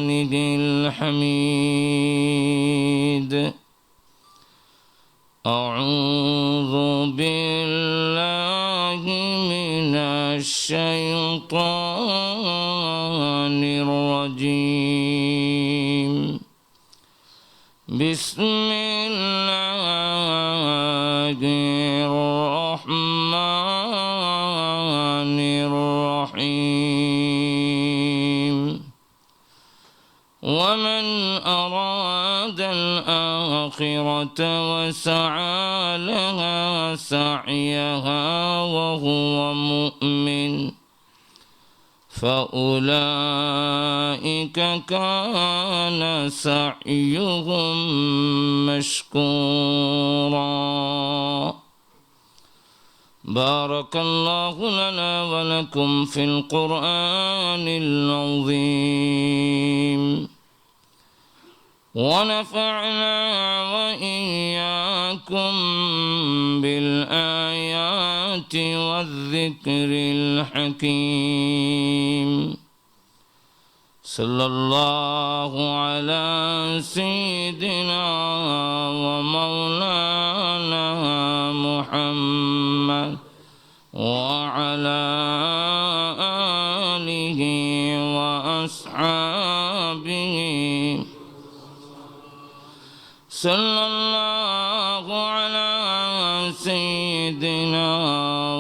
سلطانه الحميد أعوذ بالله من الشيطان الرجيم بسم الله الرحمن الرحيم ومن أراد الآخرة وسعى لها سعيها وهو مؤمن فأولئك كان سعيهم مشكورا بارك الله لنا ولكم في القرآن العظيم ونفعنا وإياكم بالآيات والذكر الحكيم صلى الله على سيدنا ومولانا محمد وعلى آله وأصحابه صلى الله على سيدنا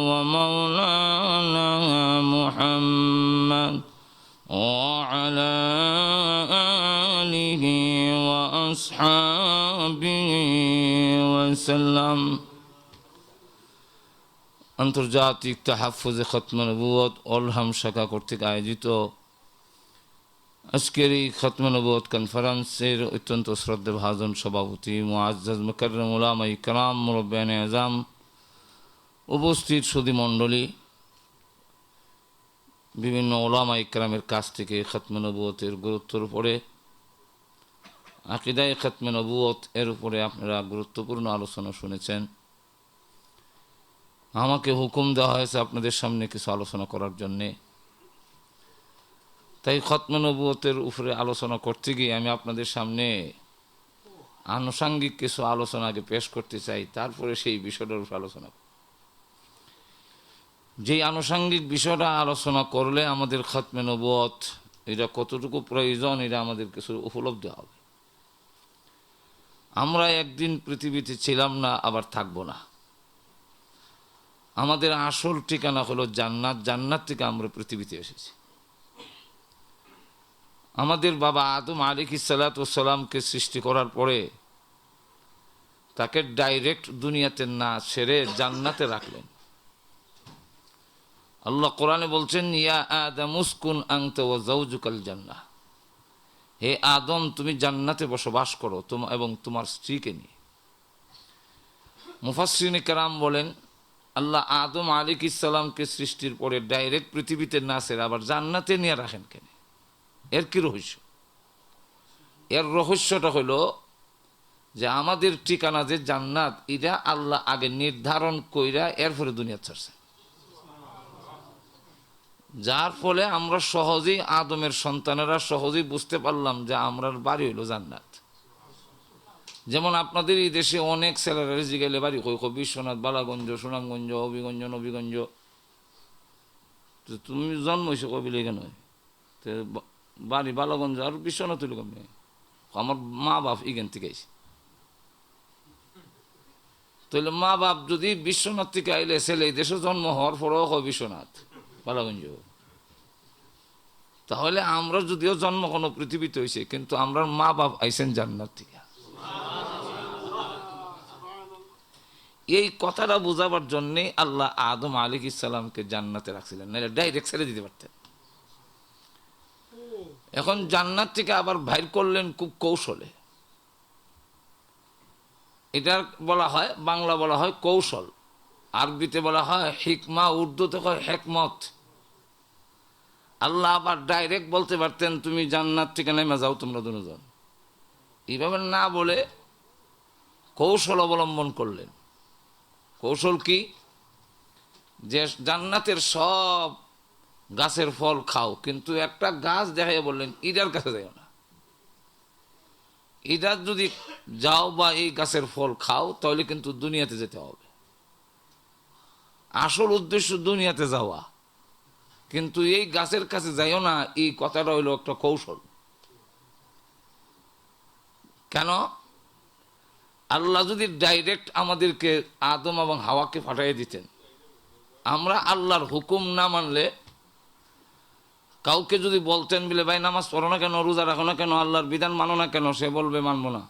ومولانا محمد وعلى آله وأصحابه وسلم আন্তর্জাতিক তাহাফুজে খতমে নবুয়ত অলহাম শাখা কর্তৃক আয়োজিত আজকের এই খতমে নবুয়ত কনফারেন্সের অত্যন্ত শ্রদ্ধেভাজন সভাপতি মুআজ্জাজ মুকাররম উলামা ইকরাম মুরব্বিয়ানে আযম উপস্থিত সুধী মণ্ডলী বিভিন্ন উলামা ইকরামের কাছ থেকে খতমে নবুয়তের গুরুত্বের উপরে আকীদায়ে খতমে নবুয়ত এর উপরে আপনারা গুরুত্বপূর্ণ আলোচনা শুনেছেন। আমাকে হুকুম দেওয়া হয়েছে আপনাদের সামনে কিছু আলোচনা করার জন্যে, তাই খতমে নবুয়তের উপরে আলোচনা করতে গিয়ে আমি আপনাদের সামনে আনুষাঙ্গিক কিছু আলোচনা আগে পেশ করতে চাই, তারপরে সেই বিষয়টার উপরে আলোচনা। যেই আনুষাঙ্গিক বিষয়টা আলোচনা করলে আমাদের খতমে নবুয়ত এটা কতটুকু প্রয়োজন এটা আমাদের কিছু উপলব্ধি হবে। আমরা একদিন পৃথিবীতে ছিলাম না, আবার থাকবো না। আমাদের আসল ঠিকানা হলো জান্নাত। জান্নাত থেকে আমরা পৃথিবীতে এসেছি। আমাদের বাবা আদম আলাইহিস সালাতু ওয়াস সালামকে সৃষ্টি করার পরে তাকে ডাইরেক্ট দুনিয়াতে না ছেড়ে জান্নাতে রাখলেন। আল্লাহ কোরআনে বলছেন, ইয়া আদম উসকুন আনতা ওয়া যাওজুকাল জান্নাহ, হে আদম তুমি জান্নাতে বসবাস করো এবং তোমার স্ত্রীকে নিয়ে। মুফাসসিরিনে কেরাম বলেন, আল্লাহ আদম আলাইহিস সালামকে সৃষ্টির পরে ডাইরেক্ট পৃথিবীতে না ছেড়ে আবার জান্নাতে নিয়ে রাখেন কেন? এর কি রহস্য? এর রহস্যটা হলো যে আমাদের ঠিকানা যে জান্নাত, এটা আল্লাহ আগে নির্ধারণ কইরা এরপরে দুনিয়া ছাড়ছে, যার ফলে আমরা সহজেই আদমের সন্তানেরা সহজেই বুঝতে পারলাম যে আমরার বাড়ি হইল জান্নাত। যেমন আপনাদের এই দেশে অনেক ছেলেরা জিগাইলে বাড়ি কই বিশ্বনাথ, বালাগঞ্জ, সুনামগঞ্জ, হবিগঞ্জ, নবীগঞ্জ। তুমি জন্ম হয়েছো কবিলে কেন? বাড়ি বালাগঞ্জ আর বিশ্বনাথ হইল কেমনি? আমার মা বাপ এখান থেকে আইসে। তাহলে মা বাপ যদি বিশ্বনাথ থেকে আইলে ছেলে এই দেশে জন্ম হওয়ার পরেও বিশ্বনাথ, বালাগঞ্জ, তাহলে আমরা যদিও জন্ম কোনো পৃথিবীতে হয়েছে, কিন্তু আমরা মা বাপ আইসেন জান্নাত থেকে। এই কথাটা বোঝাবার জন্যে আল্লাহ আদম আলাইহিস সালামকে জান্নাতে রাখছিলেন, নাহলে ডাইরেক্ট ছেড়ে দিতে পারতেন। এখন জান্নাত থেকে আবার বাইর করলেন খুব কৌশলে। এটা বলা হয়, বাংলা বলা হয় কৌশল, আরবিতে বলা হয় হিকমা, উর্দুতে হয় হেকমত। আল্লাহ আবার ডাইরেক্ট বলতে পারতেন তুমি জান্নাত থেকে নেমে যাও তোমরা দুজন, এইভাবে না বলে কৌশল অবলম্বন করলেন। কৌশল কি? যে জান্নাতের সব গাছের ফল খাও, কিন্তু একটা গাছ দেখাইয়া বললেন ইটার কাছে যাও না। এটা যদি যাও বা এই গাছের ফল খাও তাহলে কিন্তু দুনিয়াতে যেতে হবে। আসল উদ্দেশ্য দুনিয়াতে যাওয়া, কিন্তু এই গাছের কাছে যাইও না, এই কথাটা হইল একটা কৌশল। কেন? আল্লাহ যদি ডাইরেক্ট আমাদেরকে আদম এবং হাওয়াকে পাঠিয়ে দিতেন, আমরা আল্লাহর হুকুম না মানলে, কাউকে যদি বলতেন বলে ভাই নামাজ পড়ো না কেন, রোজা রাখো না কেন, আল্লাহর বিধান মানো না কেন, সে বলবে মানবো না।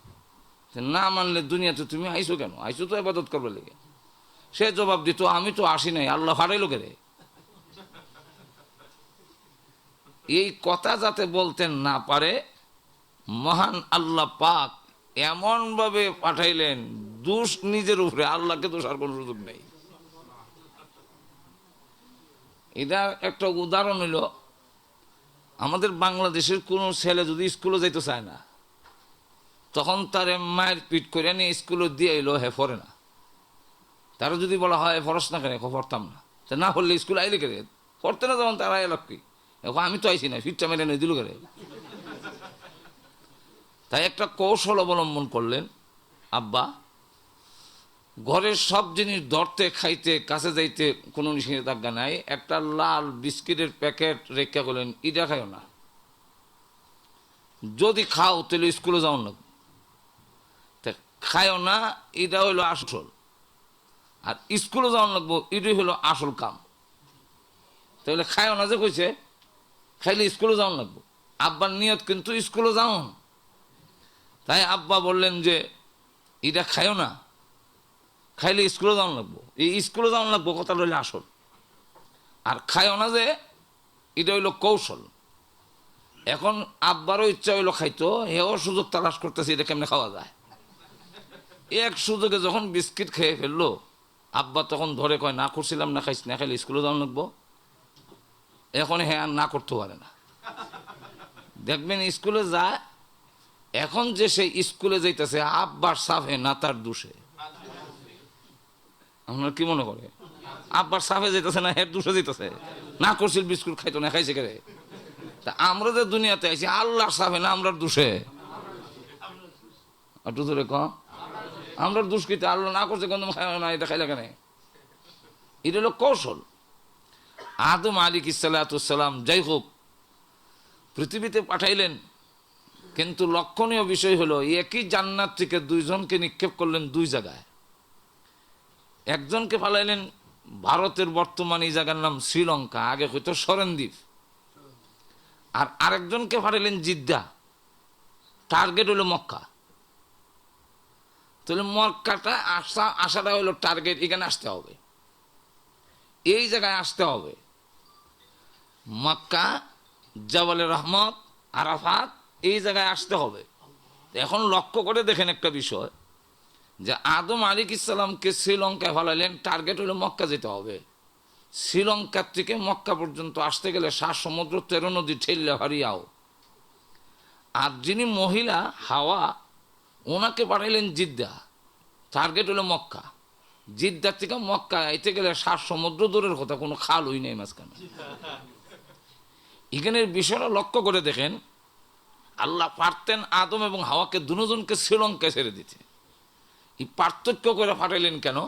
না মানলে দুনিয়াতে তুমি আইসো কেন? আইসো তো ইবাদত করবে লেগে। সে জবাব দিত আমি তো আসি নাই, আল্লাহ হারাইলো কে। এই কথা যাতে বলতেন না পারে, মহান আল্লাহ পাক এমন ভাবে পাঠাইলেন, দোষ নিজের উপরে, আল্লাহকে দোষ আর কোনো সুযোগ নেই। এটা একটা উদাহরণ হইল, আমাদের বাংলাদেশের কোন ছেলে যদি স্কুলে যাইতে চায় না, তখন তার মায়ের পিট করে নিয়ে স্কুলে দিয়ে এলো, হে পড়ে না। তারা যদি বলা হয় ফরস না কেন, পড়তাম না, না পড়লে স্কুল আইলে কেন, পড়তে না যেমন তারা এলো কি, আমি তো আইসি না, ফিটটা মেরে নিয়ে দিল কেন। তাই একটা কৌশল অবলম্বন করলেন আব্বা, ঘরের সব জিনিস ধরতে খাইতে কাছে যাইতে কোনো নিষেধাজ্ঞা নাই, একটা লাল বিস্কিটের প্যাকেট রেখা করলেন, ইটা খাইও না, যদি খাও তাহলে স্কুলে যাও না, খাইও না, এটা হইলো আসল। আর স্কুলে যাওয়ান লাগবো, এটাই হলো আসল কাম। তাহলে খাইও না যে কইছে, খাইলে স্কুলে যাওয়ান লাগবো। আব্বার নিয়ত কিন্তু স্কুলে যাও। তাই আব্বা বললেন যে এটা খাইও না, খাইলে স্কুলে যাওয়ান লাগবো। এই স্কুলে যাওয়ান লাগবো কথাটা হইলে আসল, আর খাইও না যে এটা হইলো কৌশল। এখন আব্বারও ইচ্ছা হইলো খাইতো, এও সুযোগ তালাশ করতেছে এটা কেমনে খাওয়া যায়। এক সুযোগে যখন বিস্কিট খেয়ে ফেললো, আব্বা তখন ধরে কয় না করছিলাম না, খাইছি না, খাইলে স্কুলে যাওয়ান লাগবো। এখন হ্যাঁ আর না করতে পারে না, দেখবেন স্কুলে যায়। এখন যে সে স্কুলে যাইতেছে আব্বার সাফে না তার দোষে, আপনার কি মনে করে? আব্বার সাফে যেতেছে না হের দোষে যেতেছে, না করছিল বিস্কুট খাইতো না, খাইছে কে। তা আমরা যে দুনিয়াতে আইছি আল্লাহর সাফে না আমরার দোষে, একটু ধরে ক আমরার দোষ কিতে, আল্লাহ না করছে কোন খাই না, এটা খাইলে কেন। এটা হলো কৌশল। আদম আলাইহিস সালাম যাই হোক পৃথিবীতে পাঠাইলেন, কিন্তু লক্ষণীয় বিষয় হলো একই জান্নাত থেকে দুইজনকে নিক্ষেপ করলেন দুই জায়গায়। একজনকে ফালাইলেন ভারতের বর্তমান এই জায়গার নাম শ্রীলঙ্কা, আগে হয়তো সরেনদ্বীপ। আর আরেকজনকে ফালাইলেন জিদ্দা, টার্গেট হলো মক্কা। তাহলে মক্কাটা আসাটা হলো টার্গেট, এখানে আসতে হবে, এই জায়গায় আসতে হবে। মক্কা, জাবালে রহমত, আরাফাত, এই জায়গায় আসতে হবে। এখন লক্ষ্য করে দেখেন একটা বিষয়, যে আদম আলাইহিস সালামকে শ্রীলঙ্কায় ফেলাইলেন, টার্গেট হলো মক্কা যেতে হবে। শ্রীলঙ্কার থেকে মক্কা পর্যন্ত আসতে গেলে 7 সমুদ্র 13 নদী ঠেললে হারিয়াও। আর যিনি মহিলা হাওয়া, ওনাকে পাঠাইলেন জিদ্দা, টার্গেট হলো মক্কা। জিদ্দার থেকে মক্কা আইতে গেলে 7 সমুদ্র দূরের কথা, কোনো খাল হই নাই মাঝখানে। এখানের বিষয়টা লক্ষ্য করে দেখেন, আল্লাহ পারতেন আদম এবং হাওয়াকে দুজনকে শ্রীলঙ্কায় ছেড়ে দিতে, এই পার্থক্য করে পাঠাইলেন কেন?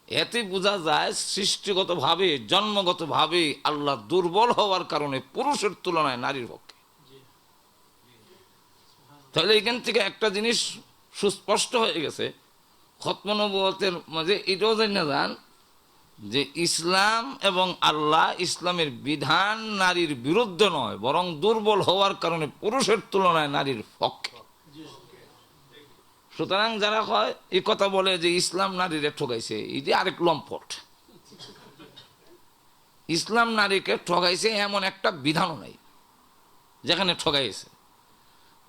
এতে বোঝা যায় সৃষ্টিগতভাবে জন্মগতভাবে আল্লাহ দুর্বল হওয়ার কারণে পুরুষের তুলনায় নারীর পক্ষে। তাহলে এখান থেকে একটা জিনিস সুস্পষ্ট হয়ে গেছে, খতম নবুয়তের মাঝে এটাও জানা যান যে ইসলাম এবং আল্লাহ, ইসলামের বিধান নারীর বিরুদ্ধে নয়, বরং দুর্বল হওয়ার কারণে পুরুষের তুলনায় নারীর পক্ষে। সুতরাং যারা হয় এই কথা বলে যে ইসলাম নারীরে ঠকাইছে, এটি আরেক লম্পট। ইসলাম নারীকে ঠকাইছে এমন একটা বিধানও নাই যেখানে ঠকাইছে,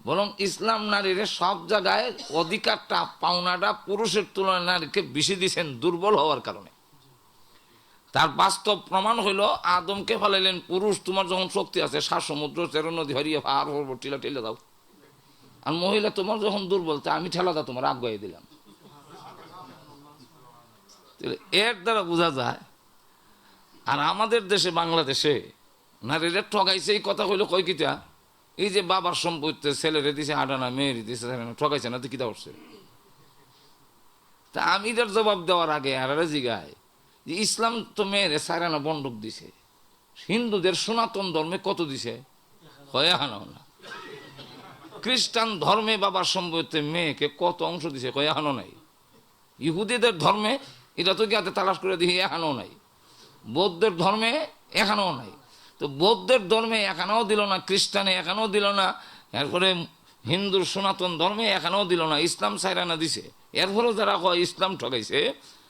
বরং ইসলাম নারীরে সব জায়গায় অধিকারটা, পাওনাটা পুরুষের তুলনায় নারীকে বেশি দিয়েছেন দুর্বল হওয়ার কারণে। তার বাস্তব প্রমাণ হইল আদমকে ফেলাইলেন, পুরুষ তোমার যখন শক্তি আছে 7 সমুদ্র 13 নদী হারিয়ে পার হবো, টিলা টেলে দাও। আর মহিলা তোমার যখন দুর্বল, তা আমি ঠেলা দাও, তোমার আগুয়াই দিলাম। এর দ্বারা বোঝা যায়। আর আমাদের দেশে বাংলাদেশে নারীরা ঠগাইছে, এই কথা হইলো কয় কিটা, এই যে বাবার সম্পত্তি ছেলেরে দিছে আডানা, মেয়েরে দিছে ঠকাইছে না, তো কিতা করছে? তা আমি এটার জবাব দেওয়ার আগে আর জিগায় যে ইসলাম তো মেয়েরে সারানা বন্ধক দিছে, হিন্দুদের সনাতন ধর্মে কত দিছে? হয়ে হানাও না। খ্রিস্টান ধর্মে বাবার সম্পত্তি মেয়েকে কত অংশ দিছে? কয়ে হানো নাই। ইহুদিদের ধর্মে এটা তো গিয়ে তালাশ করে দিয়ে এখানেও নাই। বৌদ্ধের ধর্মে এখানেও নাই। তো বৌদ্ধের ধর্মে এখানেও দিল না, খ্রিস্টানে এখানেও দিল না, এরপরে হিন্দুর সনাতন ধর্মে এখানেও দিল না, ইসলাম সাইরানা দিছে। এরপরেও যারা হয় ইসলাম ঠকাইছে,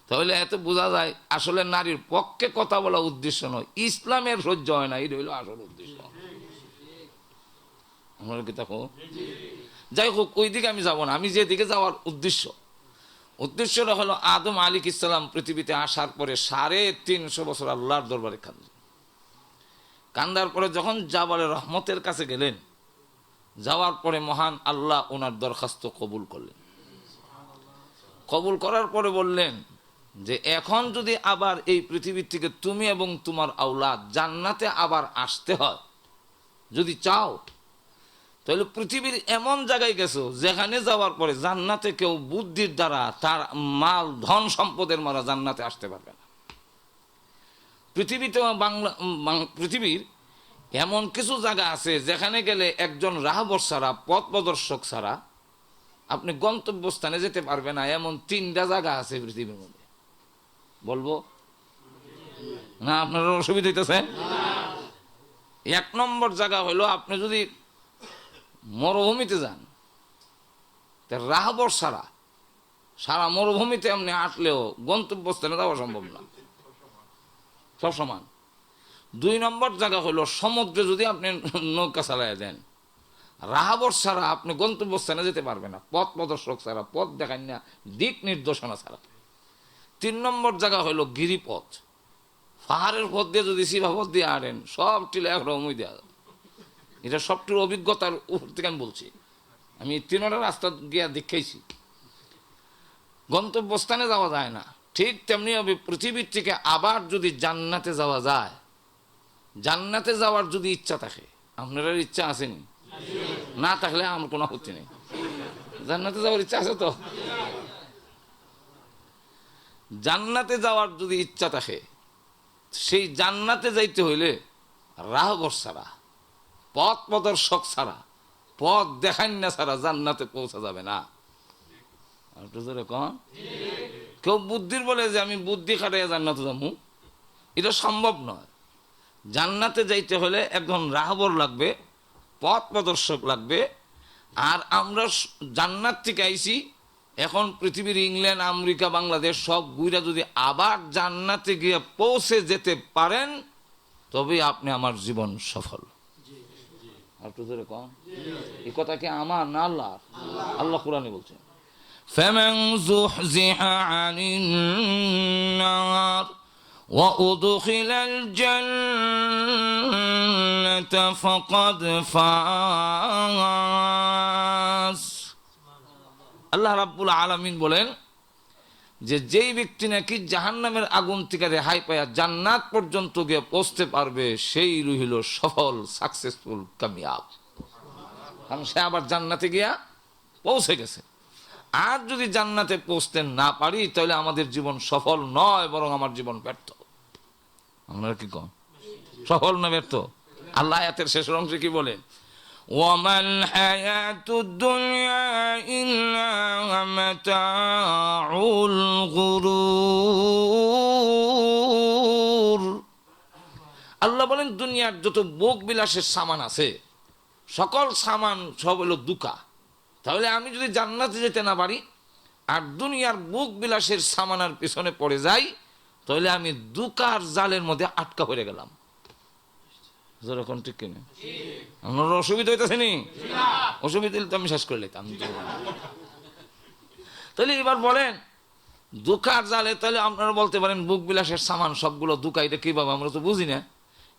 তাহলে এত বোঝা যায় আসলে নারীর পক্ষে কথা বলা উদ্দেশ্য নয়, ইসলামের সহ্য হয় না, এই রইল আসল উদ্দেশ্য। আমরা কি দেখো, যাই হোক ওই দিকে আমি যাব না। আমি যেদিকে যাওয়ার উদ্দেশ্যটা হলো আদম আলাইহিস সালাম পৃথিবীতে আসার পরে 350 বছর আল্লাহর দরবারে কান্দার পরে যখন জাবালে রহমতের কাছে গেলেন, যাওয়ার পরে মহান আল্লাহ ওনার দরখাস্ত কবুল করলেন। কবুল করার পরে বললেন যে এখন যদি আবার এই পৃথিবীর থেকে তুমি এবং তোমার আওলাদ জান্নাতে আবার আসতে হয়, যদি চাও, তাহলে পৃথিবীর এমন জায়গায় গেছো যেখানে যাওয়ার পরে জান্নাতে কেউ বুদ্ধির দ্বারা তার মাল ধন সম্পদের মারা জান্নাতে আসতে পারবে না। পৃথিবীর এমন কিছু জায়গা আছে যেখানে গেলে একজন রাহবর ছাড়া, পথ প্রদর্শক ছাড়া আপনি গন্তব্যস্থানে যেতে পারবে না। এমন 3টা জায়গা আছে পৃথিবীর মধ্যে। বলবো না? আপনার অসুবিধা হইতেছে? 1 নম্বর জায়গা হলো আপনি যদি মরুভূমিতে যান, রাহবর ছাড়া সারা মরুভূমিতে আপনি আটলেও গন্তব্যস্থানে যাওয়া সম্ভব না, সব সমান। 2 নম্বর জায়গা হলো সমুদ্রে যদি আপনি নৌকা চালাইয়া দেন, রাহবর ছাড়া আপনি গন্তব্যস্থানে যেতে পারবেন না, পথ প্রদর্শক ছাড়া, পথ দেখান না, দিক নির্দেশনা ছাড়া। 3 নম্বর জায়গা হলো গিরিপথ, পাহাড়ের পথ দিয়ে যদি শিবাপথ দিয়ে আনেন, সব টিলে একরকমই দেওয়া। এটা সবটির অভিজ্ঞতার উপর থেকে আমি বলছি। আমি 3টা রাস্তা গিয়া দেখাইছি। গন্তব্যস্থানে যাওয়া যায় না। ঠিক তেমনি হবে পৃথিবীর থেকে আবার যদি জান্নাতে যাওয়া যায়, জান্নাতে যাওয়ার যদি ইচ্ছা থাকে, আপনার ইচ্ছা আসেনি? না থাকলে আমার কোনো আপত্তি নেই। জান্নাতে যাওয়ার ইচ্ছা আছে তো? জান্নাতে যাওয়ার যদি ইচ্ছা থাকে, সেই জান্নাতে যাইতে হইলে রাহবর ছাড়া, পথ প্রদর্শক ছাড়া, পথ দেখান না ছাড়া জান্নাতে পৌঁছা যাবে না। কেউ বুদ্ধির বলে যে আমি বুদ্ধি খাটাইয়া জান্নাতে যাবো, এটা সম্ভব নয়। জান্নাতে যাইতে হলে একজন রাহবর লাগবে, পথ প্রদর্শক লাগবে। আর আমরা জান্নাত থেকে আইছি, এখন পৃথিবীর ইংল্যান্ড, আমেরিকা, বাংলাদেশ সব ঘুরে যদি আবার জান্নাতে গিয়ে পৌঁছে যেতে পারেন, তবে আপনি আমার জীবন সফল। এই কথা কি আমার না আল্লাহ? আল্লাহ কোরআনে বলছেন, فمن زحزح عن النار وأدخل الجنة فقد فاز। আল্লাহ রাব্বুল আলামিন বলেন যে যেই ব্যক্তি নাকি জাহান্নামের আগুন থেকে রেহাই পায়া জান্নাত পর্যন্ত গিয়ে পৌঁছতে পারবে, সেই হইল সফল, সাকসেসফুল, কামিয়াব। কারণ সে আবার জান্নাতে গিয়া পৌঁছে গেছে। আর যদি জান্নাতে পৌঁছতে না পারি, তাহলে আমাদের জীবন সফল নয়, বরং আমার জীবন ব্যর্থ। আপনারা কি কন, সফল না ব্যর্থ? আল্লাহ আয়াতের শেষের অংশে কি বলেন? ওয়ামাল হায়াতুদ দুনিয়া ইল্লা মাতাউল গুরুর। আল্লাহ বলেন দুনিয়ার যত ভোগ বিলাসের সামান আছে, সকল সামান সব হলো দুকা। তাহলে আমি যদি জান্নাতে যেতে না পারি আর দুনিয়ার বুক বিলাসের সামানার পিছনে পড়ে যাই, তাহলে আমি দুকার জালের মধ্যে আটকা পড়ে গেলাম। যেরকম ঠিক কিনা? আপনার অসুবিধা হইতেছে নি? অসুবিধা হলে তো আমি শেষ করে নিতাম। তাহলে এবার বলেন দুকার জালে, তাহলে আপনারা বলতে পারেন বুক বিলাসের সামান সবগুলো দুকা, এটা কিভাবে? আমরা তো বুঝি না।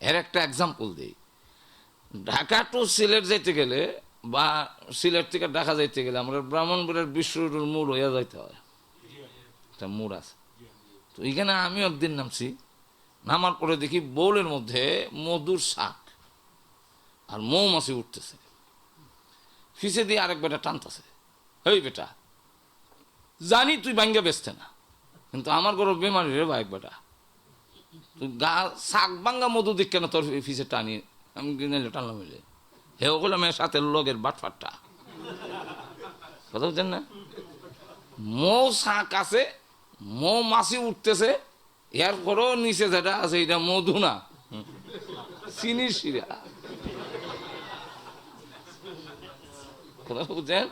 এর একটা এক্সাম্পল দিই। ঢাকা টু সিলেট যাইতে গেলে বা সিলেট থেকে ঢাকা যাইতে গেলে আমরা ব্রাহ্মণবাড়িয়ার বিশ্বরোডের মোড় হইয়া যাইতে হয়, একটা মোড় আছে। তো এখানে আমি একদিন নামছি, নামার পরে দেখি বোলের মধ্যে মধুর শাক আর মৌমাছি উঠতেছে। ফিসে দিয়ে আরেক বেটা টানতেছে, এই বেটা জানি তুই ভাঙ্গা বেচতে না, কিন্তু আমার গরু বেমারি রে ভাই, এক বেটা তুই গা শাক ভাঙ্গা মধু দিক কেন তোর ফিসে টানি, আমি টানলাম হইলে হেও করলাম এর সাথে লগের বাটফাটটা, কথা বুঝছেন না? মৌ শাক আছে, মৌ মাছি উঠতেছে, এর পরেও নিচে যেটা আছে এটা মধু না, চিনির শিরা, কথা বুঝছেন?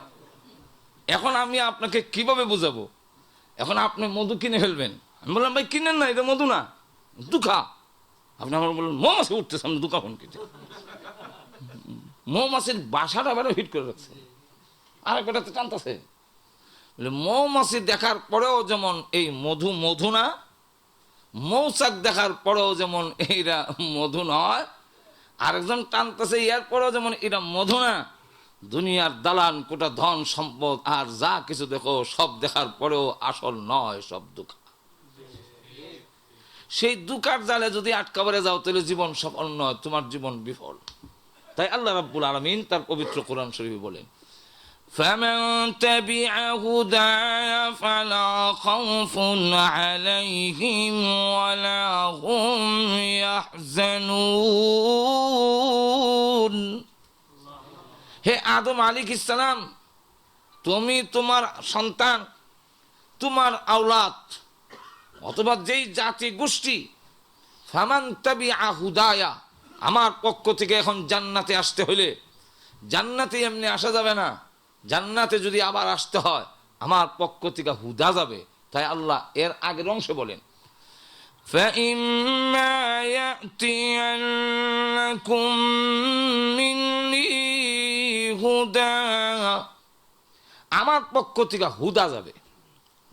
এখন আমি আপনাকে কিভাবে বুঝাবো? এখন আপনি মধু কিনে ফেলবেন, আমি বললাম ভাই কিনেন না, এটা মধু না, দুখা। আপনি আমার বললেন মৌমাছি উঠতেছে, আমি দুখা ফোন কেটে, মৌমাছির বাসাটা বেড়ে হিট করে রাখছে, আরেক বেটাতে টানতেছে। মৌমাছি দেখার পরেও যেমন এই মধু মধু না, মৌচাক দেখার পরেও যেমন এইটা মধু নয়, আরেকজন টানতেছে এর পরেও যেমন এটা মধু না। দুনিয়ার দালান কোটা ধন সম্পদ আর যা কিছু দেখো সব দেখার পরেও আসল নয়, সব দুঃখ। সেই দুঃখার জালে যদি আটকাবারে যাও তাহলে জীবন সফল নয়, তোমার জীবন বিফল। তাই আল্লাহ রাব্বুল আলামিন তার পবিত্র কোরআন শরীফে বলেন, فمن تبع هداي فلا خوف عليهم ولا هم يحزنون। হে আদম আলাইহিস সালাম, তুমি তোমার সন্তান, তোমার আওলাদ অথবা যেই জাতি গোষ্ঠী, ফামান তাবিআ হুদায়া, আমার পক্ষ থেকে এখন জান্নাতে আসতে হলে, জান্নাতে এমনি আসা যাবে না, জান্নাতে যদি আবার আসতে হয় আমার পক্ষ থেকে হুদা যাবে। তাই আল্লাহ এর আগের অংশে বলেন, فَإِمَّا يَأْتِيَنَّكُم مِّنِّي হুদা, আমার পক্ষ থেকে হুদা যাবে।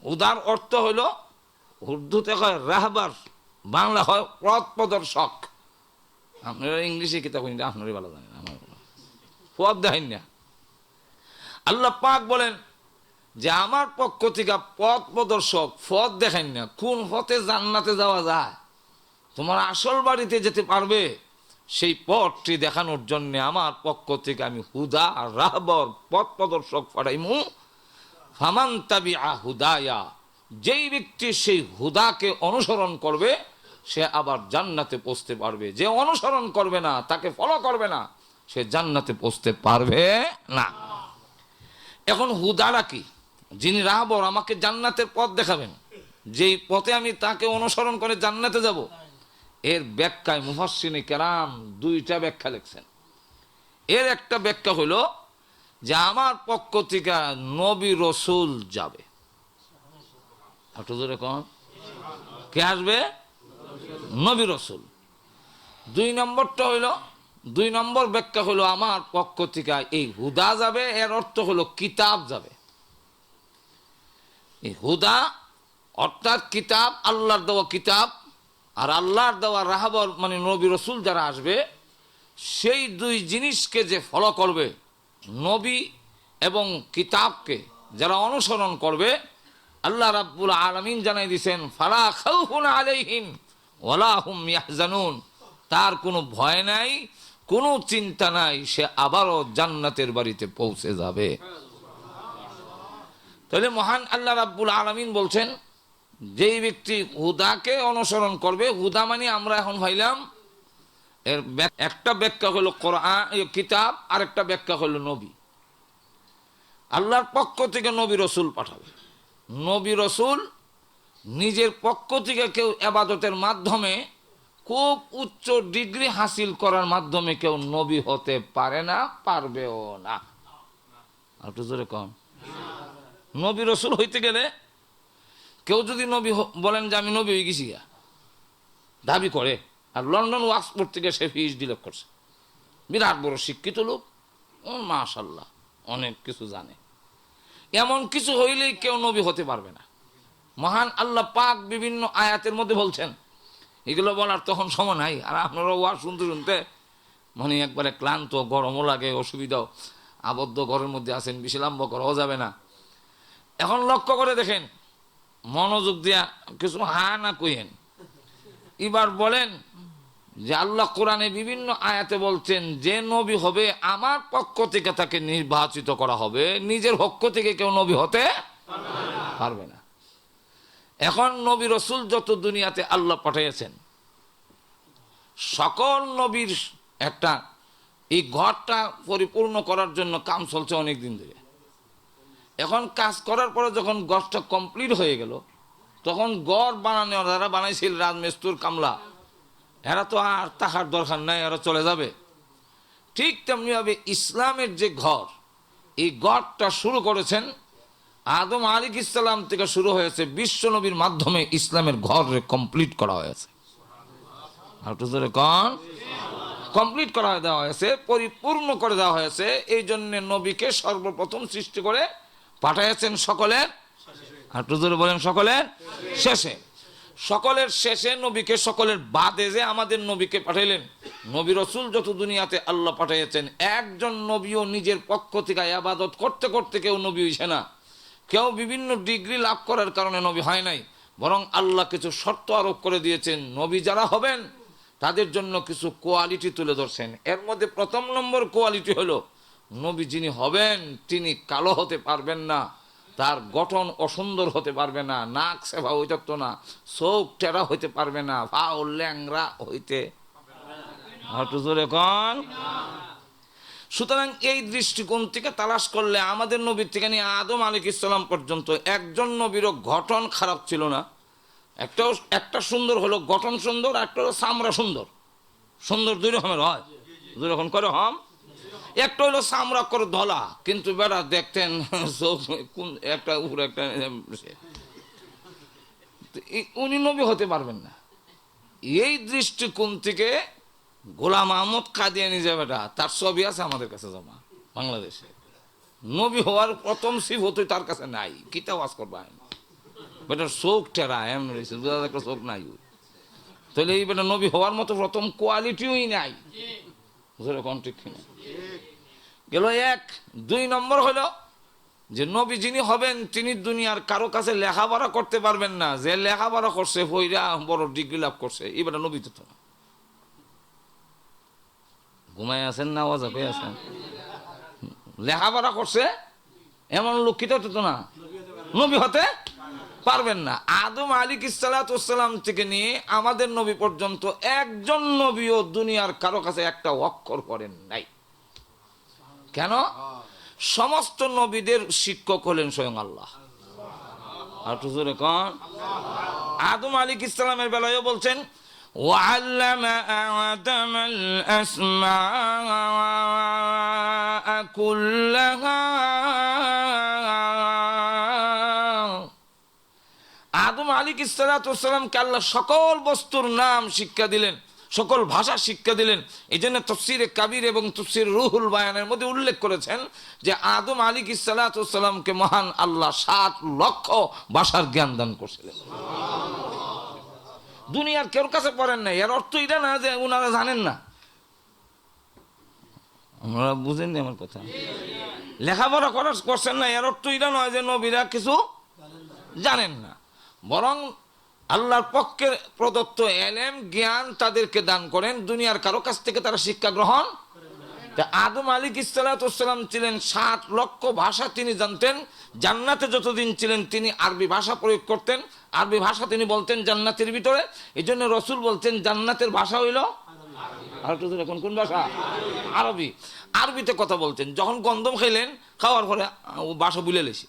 হুদার অর্থ হইল, উর্দুতে হয় রাহবার, বাংলা হয় পথ প্রদর্শক। আপনারা ইংলিশে কিতাব আপনারই ভালো জানেন, আমার পথ দেখাইন না। আল্লাহ পাক বলেন যে আমার পক্ষ থেকে পথ প্রদর্শক, পথ দেখাইন না, কোন পথে জান্নাতে যাওয়া যায়, তোমার আসল বাড়িতে যেতে পারবে, সেই পথটি দেখানোর জন্য আমার পক্ষ থেকে আমি হুদা আর রাহবর পথ প্রদর্শক পাঠাইমু। ফামান তাবিআ হুদায়া, যেই ব্যক্তি সেই হুদাকে অনুসরণ করবে সে আবার জান্নাতে পৌঁছতে পারবে, যে অনুসরণ করবে না, তাকে ফলো করবে না, সে জান্নাতে পৌঁছতে পারবে না। এখন হুদারা কি? যিনি রাহবর, আমাকে জান্নাতের পথ দেখাবেন, যেই পথে আমি তাকে অনুসরণ করে জান্নাতে যাব। এর ব্যাখ্যায় মুফাসসিরিনে কেরাম দুইটা ব্যাখ্যা লিখছেন। এর একটা ব্যাখ্যা হলো যে আমার পক্ষ থেকে নবী রসুল যাবে। একটু জোরে কন, কে আসবে? নবী রসুল। দুই নম্বর ব্যাখ্যা হলো আমার পক্ষ থেকে এই হুদা যাবে, এর অর্থ হলো কিতাব যাবে। এই হুদা অর্থাৎ কিতাব, আল্লাহর দেওয়া কিতাব, আর আল্লাহর দেওয়া রাহবর মানে নবী রসুল যারা আসবে, সেই দুই জিনিসকে যে ফলো করবে, নবী এবং কিতাবকে যারা অনুসরণ করবে, আল্লাহ রাব্বুল আলামিন জানাই দিয়েছেন, ফালা খাউফুন আলাইহিম ওয়ালা হুম ইয়াহজানুন, তার কোনো ভয় নাই, কোনো চিন্তা নাই, সে আবারও জান্নাতের বাড়িতে পৌঁছে যাবে। তাহলে মহান আল্লাহ রাব্বুল আলামিন বলছেন, যেই ব্যক্তি হুদাকে অনুসরণ করবে, হুদা মানে আমরা এখন ভাইলাম, এর একটা ব্যাখ্যা হলো কোরআন কিতাব, আর একটা ব্যাখ্যা হলো নবী। আল্লাহর পক্ষ থেকে নবী রসুল পাঠাবে। নবী রসুল নিজের পক্ষ থেকে কেউ ইবাদতের মাধ্যমে খুব উচ্চ ডিগ্রি হাসিল করার মাধ্যমে কেউ নবী হতে পারে না, পারবেও না। আর একটু জোরে কম। নবী রসুল হইতে গেলে কেউ যদি নবী বলেন যে আমি নবী হয়ে গেছি, দাবি করে, আর লন্ডন অক্সফোর্ড থেকে সে পিএইচডি লাভ করছে, বিরাট বড় শিক্ষিত লোক, মাশাআল্লাহ অনেক কিছু জানে, এমন কিছু হইলেই কেউ নবী হতে পারবে না। মহান আল্লাহ পাক বিভিন্ন আয়াতের মধ্যে বলছেন, এগুলো বলার তখন সময় নাই। আর আপনারা ওয়াজ শুনতে শুনতে মানে একবারে ক্লান্ত, গরমও লাগে, অসুবিধাও, আবদ্ধ ঘরের মধ্যে আছেন, বেশি লম্বা করাও যাবে না। এখন লক্ষ্য করে দেখেন, মনোযোগ দিয়া কিছু হা না কইেন, এবার বলেন যে আল্লাহ কোরআনে বিভিন্ন আয়াতে বলছেন যে নবী হবে আমার পক্ষ থেকে তাকে নির্বাচিত করা হবে, নিজের পক্ষ থেকে কেউ নবী হতে পারবে না। এখন নবী রসুল যত দুনিয়াতে আল্লাহ পাঠিয়েছেন, সকল নবীর একটা এই ঘরটা পরিপূর্ণ করার জন্য কাম চলছে অনেক দিন ধরে। এখন কাজ করার পরে যখন ঘরটা কমপ্লিট হয়ে গেল, তখন গড় বানানো যারা বানাইছিল রাজমিস্ত্রির কামলা, এরা তো আর থাকার দরকার নাই, এরা চলে যাবে। ঠিক তেমনিভাবে ইসলামের যে ঘর, এই ঘরটা শুরু করেছেন আদম আলাইহিস সালাম থেকে শুরু হয়েছে, বিশ্ব নবীর মাধ্যমে ইসলামের ঘর কমপ্লিট করা হয়েছে। কমপ্লিট করা দেওয়া হয়েছে, পরিপূর্ণ করে দেওয়া হয়েছে। এই জন্য নবীকে সর্বপ্রথম সৃষ্টি করে পাঠাইছেন সকলের, একটু জোরে বলেন, সকলের শেষে। সকলের শেষে নবীকে, সকলের বাদে যে আমাদের নবীকে পাঠাইলেন, নবী রসুল যত দুনিয়াতে আল্লাহ পাঠাইছেন, একজন নবীও নিজের পক্ষ থেকে ইবাদত করতে করতে কেউ নবী হইছে না, কেউ বিভিন্ন ডিগ্রি লাভ করার কারণে নবী হয় নাই, বরং আল্লাহ কিছু শর্ত আরোপ করে দিয়েছেন। নবী যারা হবেন তাদের জন্য কিছু কোয়ালিটি তুলে ধরছেন। এর মধ্যে প্রথম নম্বর কোয়ালিটি হলো, নবী যিনি হবেন তিনি কালো হতে পারবেন না, তার গঠন অসুন্দর হতে পারবে না, নাক সেবা হইতে তো না, চোখ টেরা হইতে পারবে না, পাও ল্যাংরা হইতে। সুতরাং এই দৃষ্টিকোণ থেকে তালাশ করলে আমাদের নবীর থেকে নিয়ে আদম আলাইহিস সালাম পর্যন্ত একজন নবীরও গঠন খারাপ ছিল না। একটা সুন্দর হলো গঠন সুন্দর, একটা হলো চামড়া সুন্দর। সুন্দর দুই রকমের হয়, দুই রকম করে হম। একটা হলো চামড়া করে ধলা, কিন্তু বেড়া দেখতেন কোন একটা উপরে একটা, উনি নবী হতে পারবেন না। এই দৃষ্টিকোণ থেকে গোলাম আহমদ কাদিয়ানি যে বেটা, তার ছবি আছে আমাদের কাছে জমা বাংলাদেশে। নবী হওয়ার প্রথম সিফত তার কাছে নাই, কিতা ওয়াজ করবা বেটার চোখ টেরা এমন রয়েছে, বোঝা একটা চোখ নাই। তাহলে এই বেটা নবী হওয়ার মতো প্রথম কোয়ালিটিই নাই। ঠিক কিনা গেল এক। দুই নম্বর হলো যে নবী যিনি হবেন তিনি দুনিয়ার কারো কাছে লেখাপড়া করতে পারবেন না। যে লেখাপড়া করছে হইরা বড় ডিগ্রি লাভ করছে, এই বেটা নবী তো না। ঘুমাই আছেন না ওয়াজ হয়ে আছেন? লেখাপড়া করছে এমন লক্ষিত তো না, নবী হতে পারবেন না। আদম আলাইহিস সালাম থেকে নিয়ে আমাদের নবী পর্যন্ত একজন নবীও দুনিয়ার কারো কাছে একটা অক্ষর করেন নাই। কেন? সমস্ত নবীদের শিক্ষক হলেন স্বয়ং আল্লাহ। আদম আলাইহিস সালামের বেলায়ও বলছেন, وعلم آدم الأسماء كلها। আদম আলাইহিস সালামকে আল্লাহ সকল বস্তুর নাম শিক্ষা দিলেন, সকল ভাষা শিক্ষা দিলেন। এই জন্য তাফসীরে কাবীর এবং তাফসীর রুহুল বায়ানের মধ্যে উল্লেখ করেছেন যে আদম আলাইহিস সালামকে মহান আল্লাহ 7 লক্ষ ভাষার জ্ঞান দান করছিলেন। দুনিয়ার কেউ কাছে পড়েন নাই। এর অর্থ এটা না যে ওনারা জানেন না। আপনারা বুঝেন না আমার কথা? লেখাপড়া করছেন না, এর অর্থ এটা নয় যে নবীরা কিছু জানেন না, বরং আল্লাহর পক্ষে প্রদত্ত এলেম জ্ঞান তাদেরকে দান করেন। দুনিয়ার কারো কাছ থেকে তারা শিক্ষা গ্রহণ। আদম আলাইহিস সালাম ছিলেন 7 লক্ষ ভাষা তিনি জানতেন। জান্নাতে যতদিন ছিলেন তিনি আরবি ভাষা প্রয়োগ করতেন, আরবি ভাষা তিনি বলতেন জান্নাতের ভিতরে। এই জন্য রসুল বলতেন জান্নাতের ভাষা হইল এখন কোন ভাষা? আরবি। আরবিতে কথা বলতেন। যখন গন্ধম খাইলেন, খাওয়ার পরে ও ভাষা ভুলে লেছে।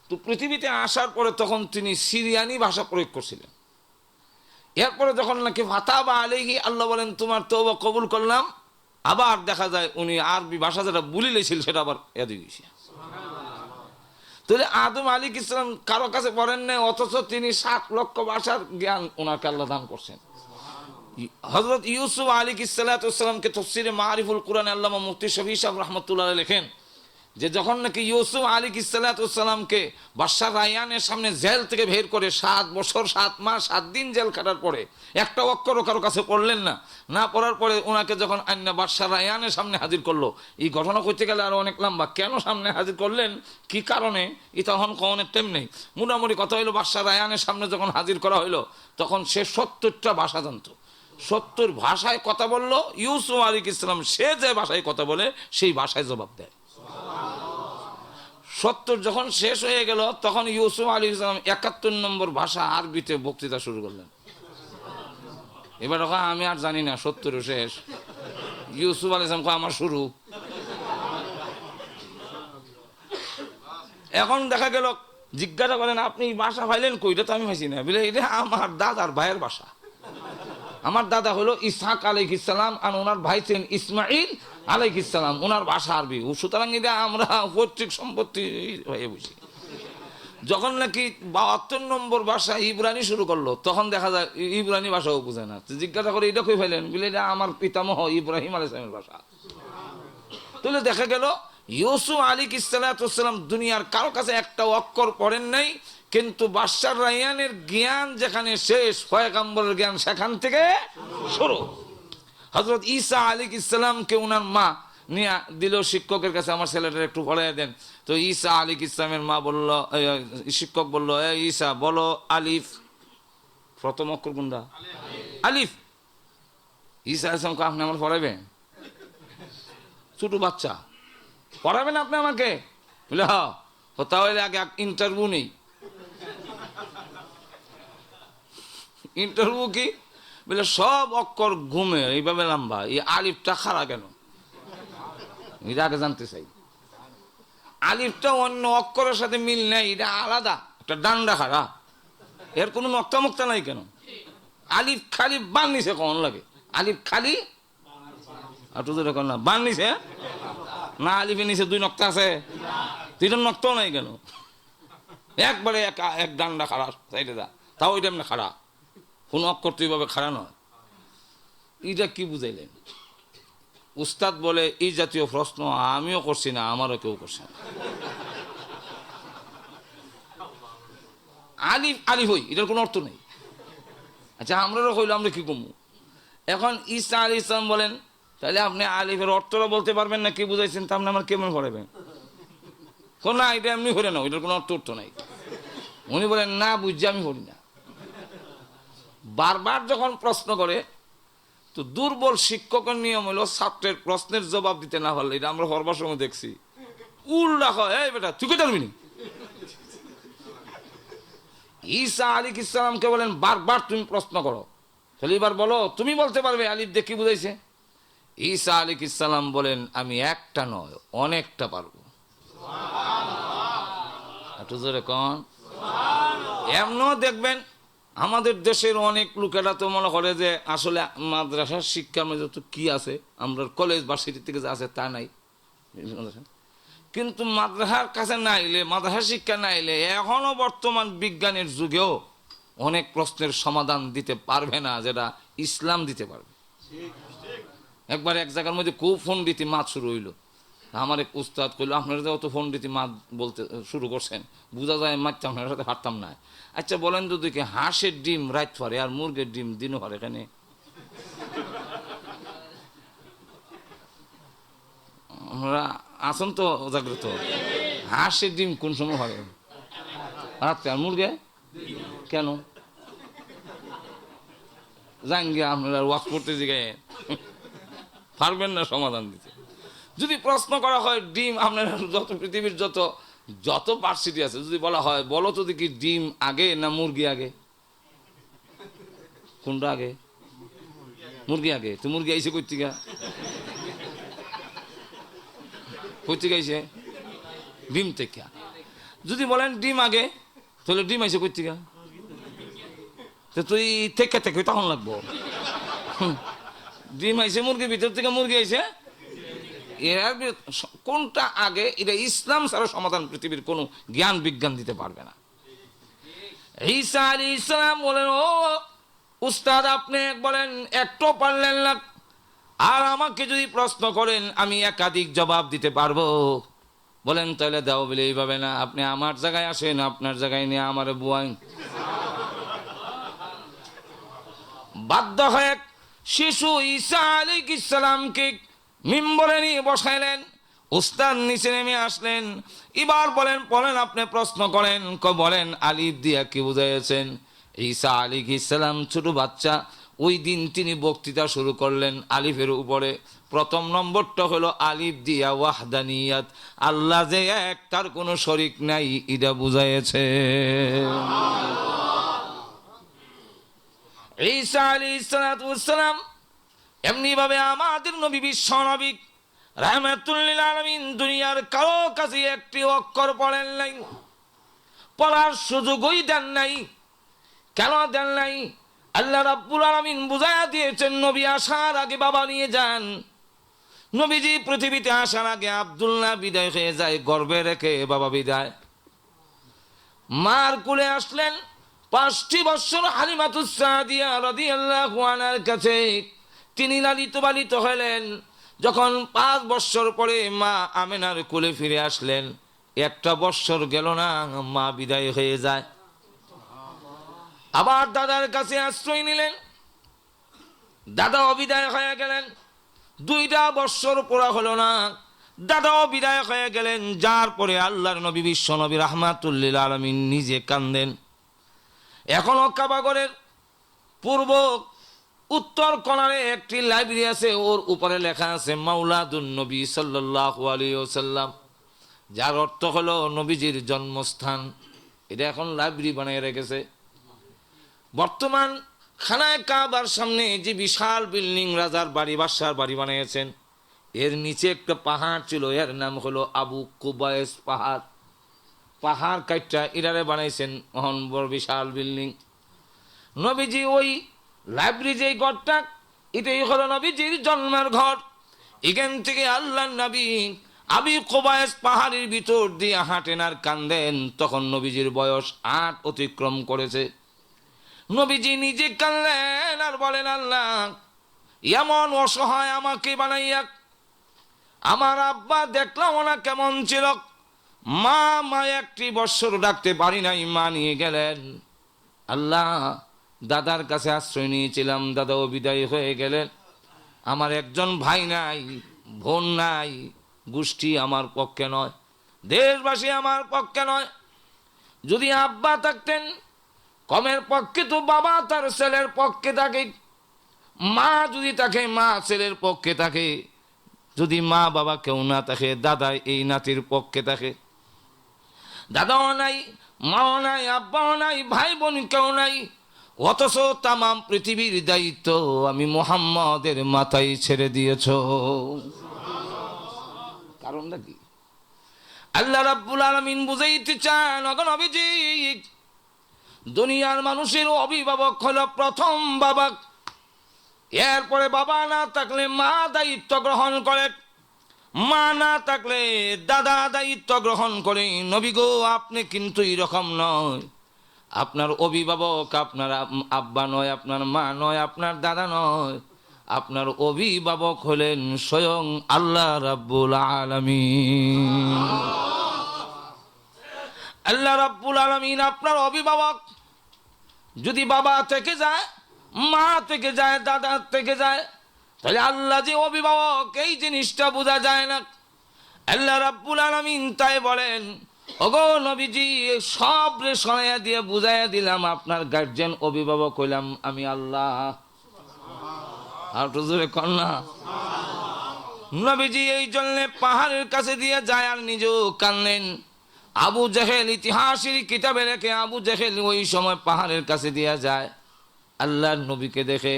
তো পৃথিবীতে আসার পরে তখন তিনি সিরিয়ানি ভাষা প্রয়োগ করছিলেন। এরপরে যখন নাকি ফাতাবা আলাইহি, আল্লাহ বলেন তোমার তওবা কবুল করলাম, আবার দেখা যায় উনি আরবি ভাষা যেটা ভুলে লেছিল সেটা আবার এদ গেছে। তাহলে আদম আলাইহিস সালাম কারো কাছে পড়েন না, অথচ তিনি 7 লক্ষ ভাষার জ্ঞান ওনাকে আল্লাহ দান করছেন। হযরত ইউসুফ আলাইহিস সালামকে তাফসীরে মারিফুল কোরআন আল্লামা মুফতি শফি সাহেব রাহমাতুল্লাহ আলাইহি লেখেন যে যখন নাকি ইউসুফ আলাইহিস সালামকে বাদশাহ রায়্যানের সামনে জেল থেকে বের করে 7 বছর 7 মাস 7 দিন জেল কাটার পরে একটা অক্ষরও কারো কাছে পড়লেন না। না পড়ার পরে ওনাকে যখন আইনা বাদশাহ রায়্যানের সামনে হাজির করলো, এই ঘটনা করতে গেলে আরো অনেক লম্বা। কেন সামনে হাজির করলেন, কি কারণে, এই তখন কনের টাইম নেই। মোটামুটি কথা হইলো বাদশাহ রায়্যানের সামনে যখন হাজির করা হইলো তখন সে 70টা ভাষা জানতো। 70 ভাষায় কথা বললো, ইউসুফ আলাইহিস সালাম সে যে ভাষায় কথা বলে সেই ভাষায় জবাব দেয়। 70 যখন শেষ হয়ে গেল তখন ইউসুফ আলাইহিস সালাম 71 নম্বর ভাষা আরবিতে বক্তৃতা শুরু করলেন। এবার আমি আর জানি না, 70 শেষ, ইউসুফ আলাইহিস সালাম আমার শুরু। এখন দেখা গেল জিজ্ঞাসা করেন আপনি ভাষা পাইলেন কইটা? তো আমি পাইছি না, বলে এটা আমার দাদার ভাইয়ের ভাষা। আমার দাদা হলো ইসহাক আলাইহিস সালাম আর ওনার ভাই ছিলেন ইসমাইল আলাইহিস সালাম, ওনার ভাষা আরবি। সুতরাং এটা আমরা পৈতৃক সম্পত্তি হয়ে বসি। যখন নাকি 72 নম্বর ভাষা ইব্রানি শুরু করলো তখন দেখা যায় ইব্রানি ভাষাও বুঝে না। জিজ্ঞাসা করে এটা কই পাইলেন? বলে এটা আমার পিতামহ ইব্রাহিম আলাইহিস সালামের ভাষা। তাহলে দেখা গেল ইউসুফ আলাইহিস সালাম দুনিয়ার কারো কাছে একটা অক্ষর পড়েন নাই, কিন্তু বাদশাহ রায়্যানের জ্ঞান যেখানে শেষ, পয়গম্বরের জ্ঞান সেখান থেকে শুরু। হযরত ঈসা আলাইহিস সালামকে ওনার মা নিয়ে দিল শিক্ষকের কাছে, আমার ছেলেটার একটু পড়াইয়া দেন। তো ঈসা আলাইহিস সালামের মা বলল, শিক্ষক বলল, ঈসা বলো আলিফ। প্রথম অক্ষর কোনটা? আলিফ। ঈসা আলাইহিস সালাম আপনি আমার পড়াইবেন? ছোট বাচ্চা, পড়াবেন আপনি আমাকে? বলে হ্যাঁ। তাহলে আগে ইন্টারভিউ নেই। ইন্টারভিউ কি? বলে সব অক্ষর ঘুমে এইভাবে লম্বা, এই আলিফটা খাড়া কেন? এটা আগে জানতে চাই। আলিফটা অন্য অক্ষরের সাথে মিল নেই, এটা আলাদা, একটা ডান্ডা খাড়া, এর কোনো নক্তা মুক্তা নাই কেন? আলিফ খালি বান নিছে কখন লাগে? আলিফ খালি না বান নিছে না, আলিফের নিচে 2 নক্তা আছে, 3 নক্তাও নাই কেন? একবারে এক ডান্ডা খাড়া সাইডে দা, তাও ওইটা এমনি খাড়া, কোন অক্ষর তো এইভাবে খাড়া নয়। এটা কি বুঝাইলেন? উস্তাদ বলে এই জাতীয় প্রশ্ন আমিও করছি না, আমারও কেউ করছে না। আলিফ আলিফ হই, এটার কোনো অর্থ নেই। আচ্ছা আমরাও হইলো, আমরা কি কমু? এখন ঈসা আলাইহিস সালাম বলেন, তাহলে আপনি আলিফের অর্থটা বলতে পারবেন না, কি বুঝাইছেন? তা আপনি আমার কেমন পড়াবেন? না এটা এমনি হরে না, এটার কোনো অর্থ নাই। উনি বলেন না বুঝছি আমি পড়ি না। বারবার যখন প্রশ্ন করে, তো দুর্বল শিক্ষকের নিয়ম হলো ছাত্রের প্রশ্নের জবাব দিতে না পারলে, এটা আমরা হরবার সময় দেখছি, উল্টা হয়, এই বেটা তুই কোথায় পারবি? ঈসা আলাইহিস সালামকে বলেন বারবার তুমি প্রশ্ন করো, তাহলে এবার বলো তুমি বলতে পারবে আলিফ দিয়ে কি বুঝাইছে? ঈসা আলাইহিস সালাম বলেন আমি একটা নয় অনেকটা পারবো। একটু জোরে কোন। এমনও দেখবেন আমাদের দেশের অনেক লোকেরা তো মনে করে যে আসলে মাদ্রাসার শিক্ষার মধ্যে তো কি আছে, আমরা কলেজ ভার্সিটি থেকে যা আছে তা নাই। কিন্তু মাদ্রাসার কাছে না এলে, মাদ্রাসা শিক্ষা না এলে এখনো বর্তমান বিজ্ঞানের যুগেও অনেক প্রশ্নের সমাধান দিতে পারবে না যেটা ইসলাম দিতে পারবে। একবার এক জায়গার মধ্যে খুব পণ্ডিতি মাত শুরু হইলো, আমার এক উস্তাদ কইল আপনারা যত পণ্ডিতি মাত বলতে শুরু করছেন, বোঝা যায় মারতে আপনার সাথে পারতাম না। আচ্ছা বলেন তো দেখি, হাঁসের ডিম রাত পারে আর মুরগের ডিম দিনও পারে এখানে? আমরা আসুন তো জাগ্রত, হাঁসের ডিম কোন সময় পারে রাত্রে, আর মুরগে কেন? জান গিয়ে আপনারা ওয়াক করতে জিগায় পারবেন না সমাধান দিতে। যদি প্রশ্ন করা হয় ডিম, আপনার যত পৃথিবীর যত যত ভার্সিটি আছে, যদি বলা হয় বলো তো দেখি ডিম আগে না মুরগি আগে? কোনটা আগে? মুরগি আগে। তো মুরগি আইসে কই থেকে? কই থেকে আইসে? ডিম থেকে। যদি বলেন ডিম আগে, তাহলে ডিম আইসে কই থেকে? তো তুই থেকে থেকে তখন লাগবো। ডিম আইসে মুরগির ভিতর থেকে, মুরগি আইসে এর কোনটা আগে? এটা ইসলাম ছাড়া সমাধান পৃথিবীর কোনো জ্ঞান বিজ্ঞান দিতে পারবে না। ঈসা আলাইহিস সালাম বলেন ও উস্তাদ আপনি বলেন একটু পারলেন না, আর আমাকে যদি প্রশ্ন করেন আমি একাধিক জবাব দিতে পারবো। বলেন তাহলে দাও। বলে এইভাবে না, আপনি আমার জায়গায় আসেন, আপনার জায়গায় নিয়ে আমার বুয়াই। বাধ্য হয়ে শিশু ঈসা আলাইহিস সালামকে মিম্বরে নিয়ে বসাইলেন, উস্তাদ নিচে নেমে আসলেন। এবার বলেন আপনি প্রশ্ন করেন। বলেন আলিফ দিয়া কি বুঝাইছেন? ঈসা আলাইহিস সালাম ছোট বাচ্চা, ওই দিন তিনি বক্তৃতা শুরু করলেন আলিফের উপরে। প্রথম নম্বরটা হলো আলিফ দিয়া ওয়াহদানিয়াত, আল্লাহ যে এক, তার কোনো শরিক নাই, এটা বুঝাইছে। ঈসা আলাইহিস সালাতু ওয়াস সালাম এমনি ভাবে আমাদের নবী, বিশ্ব নবী রাহমাতুল লিল আলামিন, দুনিয়ার কারো কাছে একটি অক্ষর পড়েন নাই, পড়ার সুযোগই দেন নাই। কেন দেন নাই? আল্লাহ রাব্বুল আলামিন বুঝাইয়া দিয়েছেন, নবী আসার আগে বাবা নিয়ে যান। নবীজি পৃথিবীতে আসার আগে আব্দুল্লাহ বিদায় হয়ে যায়, গর্ভে রেখে বাবা বিদায়। মার কুলে আসলেন, 5টি বৎসর হালিমাতুস সাদিয়া রাদিয়াল্লাহু আনহার কাছে তিনি লালিত পালিত হলেন। যখন 5 বৎসর পরে মা আমেনার কুলে ফিরে আসলেন, 1টা বৎসর গেল না, মা বিদায় হয়ে যায়। আবার দাদার কাছে আশ্রয় নিলেন, দাদাও বিদায় হয়ে গেলেন। 2টা বৎসর পুরা হলো না, দাদাও বিদায় হয়ে গেলেন। যার পরে আল্লাহর নবী, বিশ্ব নবী রাহমাতুল লিল আলামিন নিজে কান্দেন। এখনো কাবাগরের পূর্ব উত্তর কোণারে একটি লাইব্রেরি আছে, ওর উপরে লেখা আছে মাওলাদুন নবী সাল্লাল্লাহু আলাইহি ওয়াসাল্লাম, যার অর্থ হলো নবীজির জন্মস্থান। এটা এখন লাইব্রেরি বানিয়ে রেখেছে। বর্তমান খানায় কাবার সামনে যে বিশাল বিল্ডিং, রাজার বাড়ি, বাদশার বাড়ি বানিয়েছেন, এর নিচে একটা পাহাড় ছিল, এর নাম হলো আবু কুবায়েস পাহাড়। পাহাড় কাইটটা এরারে বানাইছেন অহন বড় বিশাল বিল্ডিং। নবীজি ওই লাইব্রেরি যে ঘরটা, এটাই হলো নবীজির জন্মের ঘর। এখান থেকে আল্লাহ নবী আবু কুবায়েস পাহাড়ের ভিতর দিয়ে হাঁটেন আর কান্দেন। তখন নবীজির বয়স 8 অতিক্রম করেছে। নবীজি নিজে কাঁদলেন আর বলেন, আল্লাহ এমন অসহায় আমাকে বানাইয়া, আমার আব্বা দেখলাম ওনা কেমন ছিল, মা 1টি বৎসর ডাকতে পারি নাই, মা নিয়ে গেলেন। আল্লাহ দাদার কাছে আশ্রয় নিয়েছিলাম, দাদাও বিদায় হয়ে গেলেন। আমার একজন ভাই নাই, বোন নাই, গোষ্ঠী আমার পক্ষে নয়, দেশবাসী আমার পক্ষে নয়। যদি আব্বা থাকতেন, কমের পক্ষে তো বাবা তার ছেলের পক্ষে থাকে, মা যদি থাকে মা ছেলের পক্ষে থাকে, যদি মা বাবা কেউ না থাকে দাদা এই নাতির পক্ষে থাকে। দাদাও নাই, মাও নাই, আব্বাও নাই, ভাই বোন কেউ নাই, অথচ তামাম পৃথিবীর দায়িত্ব আমি মুহাম্মদের মাথায় ছেড়ে দিয়েছ। কারণটা কি? আল্লাহ রাব্বুল আলামিন বুঝাইতে চান, ওগো নবীজি, দুনিয়ার মানুষের অভিভাবক হলো প্রথম বাবা। এরপরে বাবা না থাকলে মা দায়িত্ব গ্রহণ করে, মা না থাকলে দাদা দায়িত্ব গ্রহণ করে। নবী গো, আপনি কিন্তু এরকম নয়। আপনার অভিভাবক আপনার আব্বা নয়, আপনার মা নয়, আপনার দাদা নয়, আপনার অভিভাবক হলেন স্বয়ং আল্লাহ রাব্বুল আলামিন। আল্লাহ রাব্বুল আলামিন আপনার অভিভাবক। যদি বাবা থেকে যায়, মা থেকে যায়, দাদা থেকে যায়, তাহলে আল্লাহ যে অভিভাবক এই জিনিসটা বোঝা যায় না। আল্লাহ রাব্বুল আলামিন তাই বলেন, ওগো নবীজি, সব রে শোনাইয়া দিয়ে বুঝাইয়া দিলাম, আপনার গার্জিয়ান অভিভাবক হইলাম আমি আল্লাহ। আর তো জোরে কন্যা। নবীজি এই জন্য পাহাড়ের কাছে দিয়ে যায় আর নিজেও কান্দেন। আবু জেহেল ইতিহাসের কিতাবে লেখে, আবু জেহেল ওই সময় পাহাড়ের কাছে দিয়ে যায়। আল্লাহর নবীকে দেখে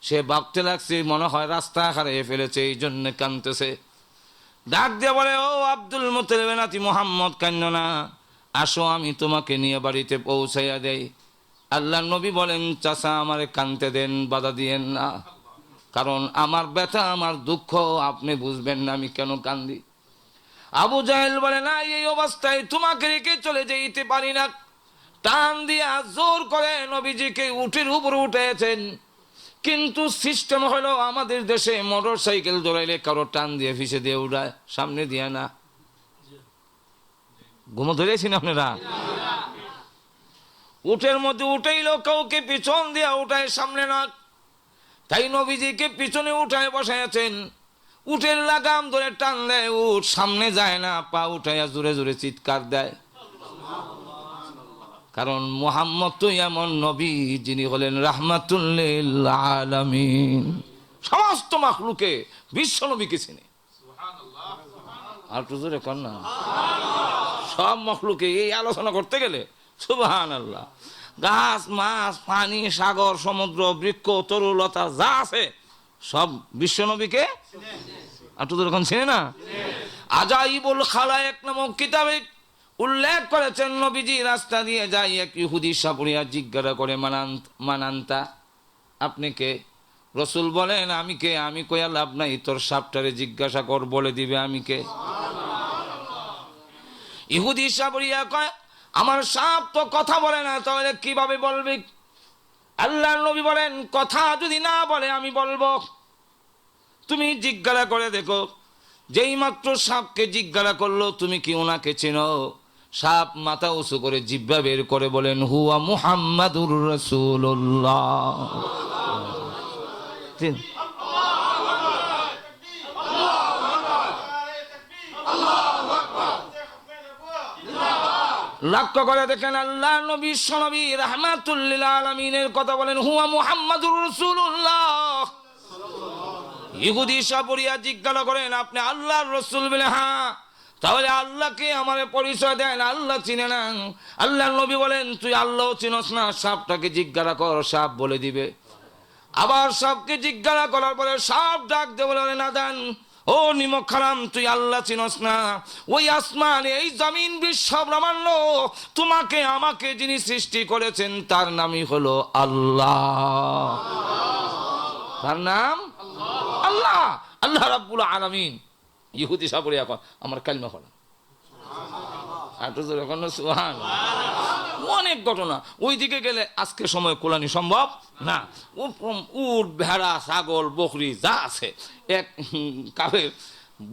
সে ভাবতে লাগছে মনে হয় রাস্তা হারিয়ে ফেলেছে, এই জন্য কাঁদতেছে। ডাক দিয়ে বলে, ও আব্দুল মুত্তালিবের নাতি মুহাম্মদ, কান্দ না, আসো আমি তোমাকে নিয়ে বাড়িতে পৌঁছাইয়া দেই। আল্লাহর নবী বলেন, চাচা আমারে কাঁদতে দেন, বাধা দিয়েন না, কারণ আমার ব্যথা আমার দুঃখ আপনি বুঝবেন না, আমি কেন কান্দি। আবু জাহেল বলে, না, এই অবস্থায় তোমাকে রেখে চলে যেতে পারি না। টান দিয়া জোর করে নবীজিকে উটের উপর উঠেছেন। কিন্তু সিস্টেম হলো আমাদের দেশে মোটর সাইকেল দৌড়াইলে কারো টান দিয়ে ফিসে দিয়ে উঠায়, সামনে দিয়ে না। ঘুমো ধরেছেন আপনারা? উটের মধ্যে উঠাইলো কাউকে পিছন দিয়া উঠায়, সামনে না। তাই নবীজিকে পিছনে উঠায় বসাইয়াছেন। উটের লাগাম ধরে টান দেয়, উঠ সামনে যায় না, পা উঠাইয়া জোরে জোরে চিৎকার দেয়। কারণ মুহাম্মদ তো এমন নবী যিনি হলেন রাহমাতুল লিল আলামিন, সমস্ত মাখলুকে বিশ্ব নবীকে চিনে। আর তো জোরে কর না, সব মাখলুকে এই আলোচনা করতে গেলে সুবহানাল্লাহ, গাছ মাছ পানি সাগর সমুদ্র বৃক্ষ তরুলতা যা আছে সব বিশ্ব নবীকে আর তো যখন ছিনে না। আজাইবুল খালায়েক নামক কিতাবে উল্লেখ করেছেন, নবীজি রাস্তা দিয়ে যাই এক ইহুদি সাপুরিয়া জিজ্ঞাসা করে মানান্তা, আপনি কে? রসুল বলেন আমি কে? আমি কইয়া লাভ নাই, তোর সাপটারে জিজ্ঞাসা কর, বলে দিবে আমি কে। ইহুদি সাপুরিয়া কয় আমার সাপ তো কথা বলে না, তাহলে কিভাবে বলবি? আল্লাহর নবী বলেন কথা যদি না বলে আমি বলবো, তুমি জিজ্ঞাসা করে দেখো। যেই মাত্র সাপকে জিজ্ঞাসা করলো তুমি কি ওনাকে চেনো? সাপ মাথা উঁচু করে জিহ্বা বের করে বলেন হুয়া মুহাম্মাদুর রাসূলুল্লাহ। লক্ষ্য করে দেখেন আল্লাহ নবী বিশ্বনবী রাহমাতুল লিল আলামিনের কথা বলেন হুয়া মুহাম্মাদুর রাসূলুল্লাহ। ইহুদি সাপুরিয়া জিজ্ঞাসা করেন আপনি আল্লাহর রাসূল? বলে হ্যাঁ। তাহলে আল্লাহকে আমার পরিচয় দেন, আল্লাহ চিনে না। আল্লাহর নবী বলেন তুই আল্লাহ চিনস না, সাপটাকে জিজ্ঞাসা কর, সাপ বলে দিবে। আবার সাপকে জিজ্ঞাসা করার পরে সাপ ডাক দিয়ে বলে না দেন, ও নিমক খারাম, তুই আল্লাহ চিনস না? ওই আসমান এই জমিন বিশ্ব ব্রহ্মাণ্ড তোমাকে আমাকে যিনি সৃষ্টি করেছেন তার নামই হলো আল্লাহ। তার নাম আল্লাহ, আল্লাহ রাব্বুল আলামিন। ইহুদি সাপুরিয়া এখন আমার কালিমা পড়া অনেক ঘটনা, ওইদিকে গেলে আজকে সময় কোলানি সম্ভব না। উট ভেড়া ছাগল বকরি যা আছে, এক কাফের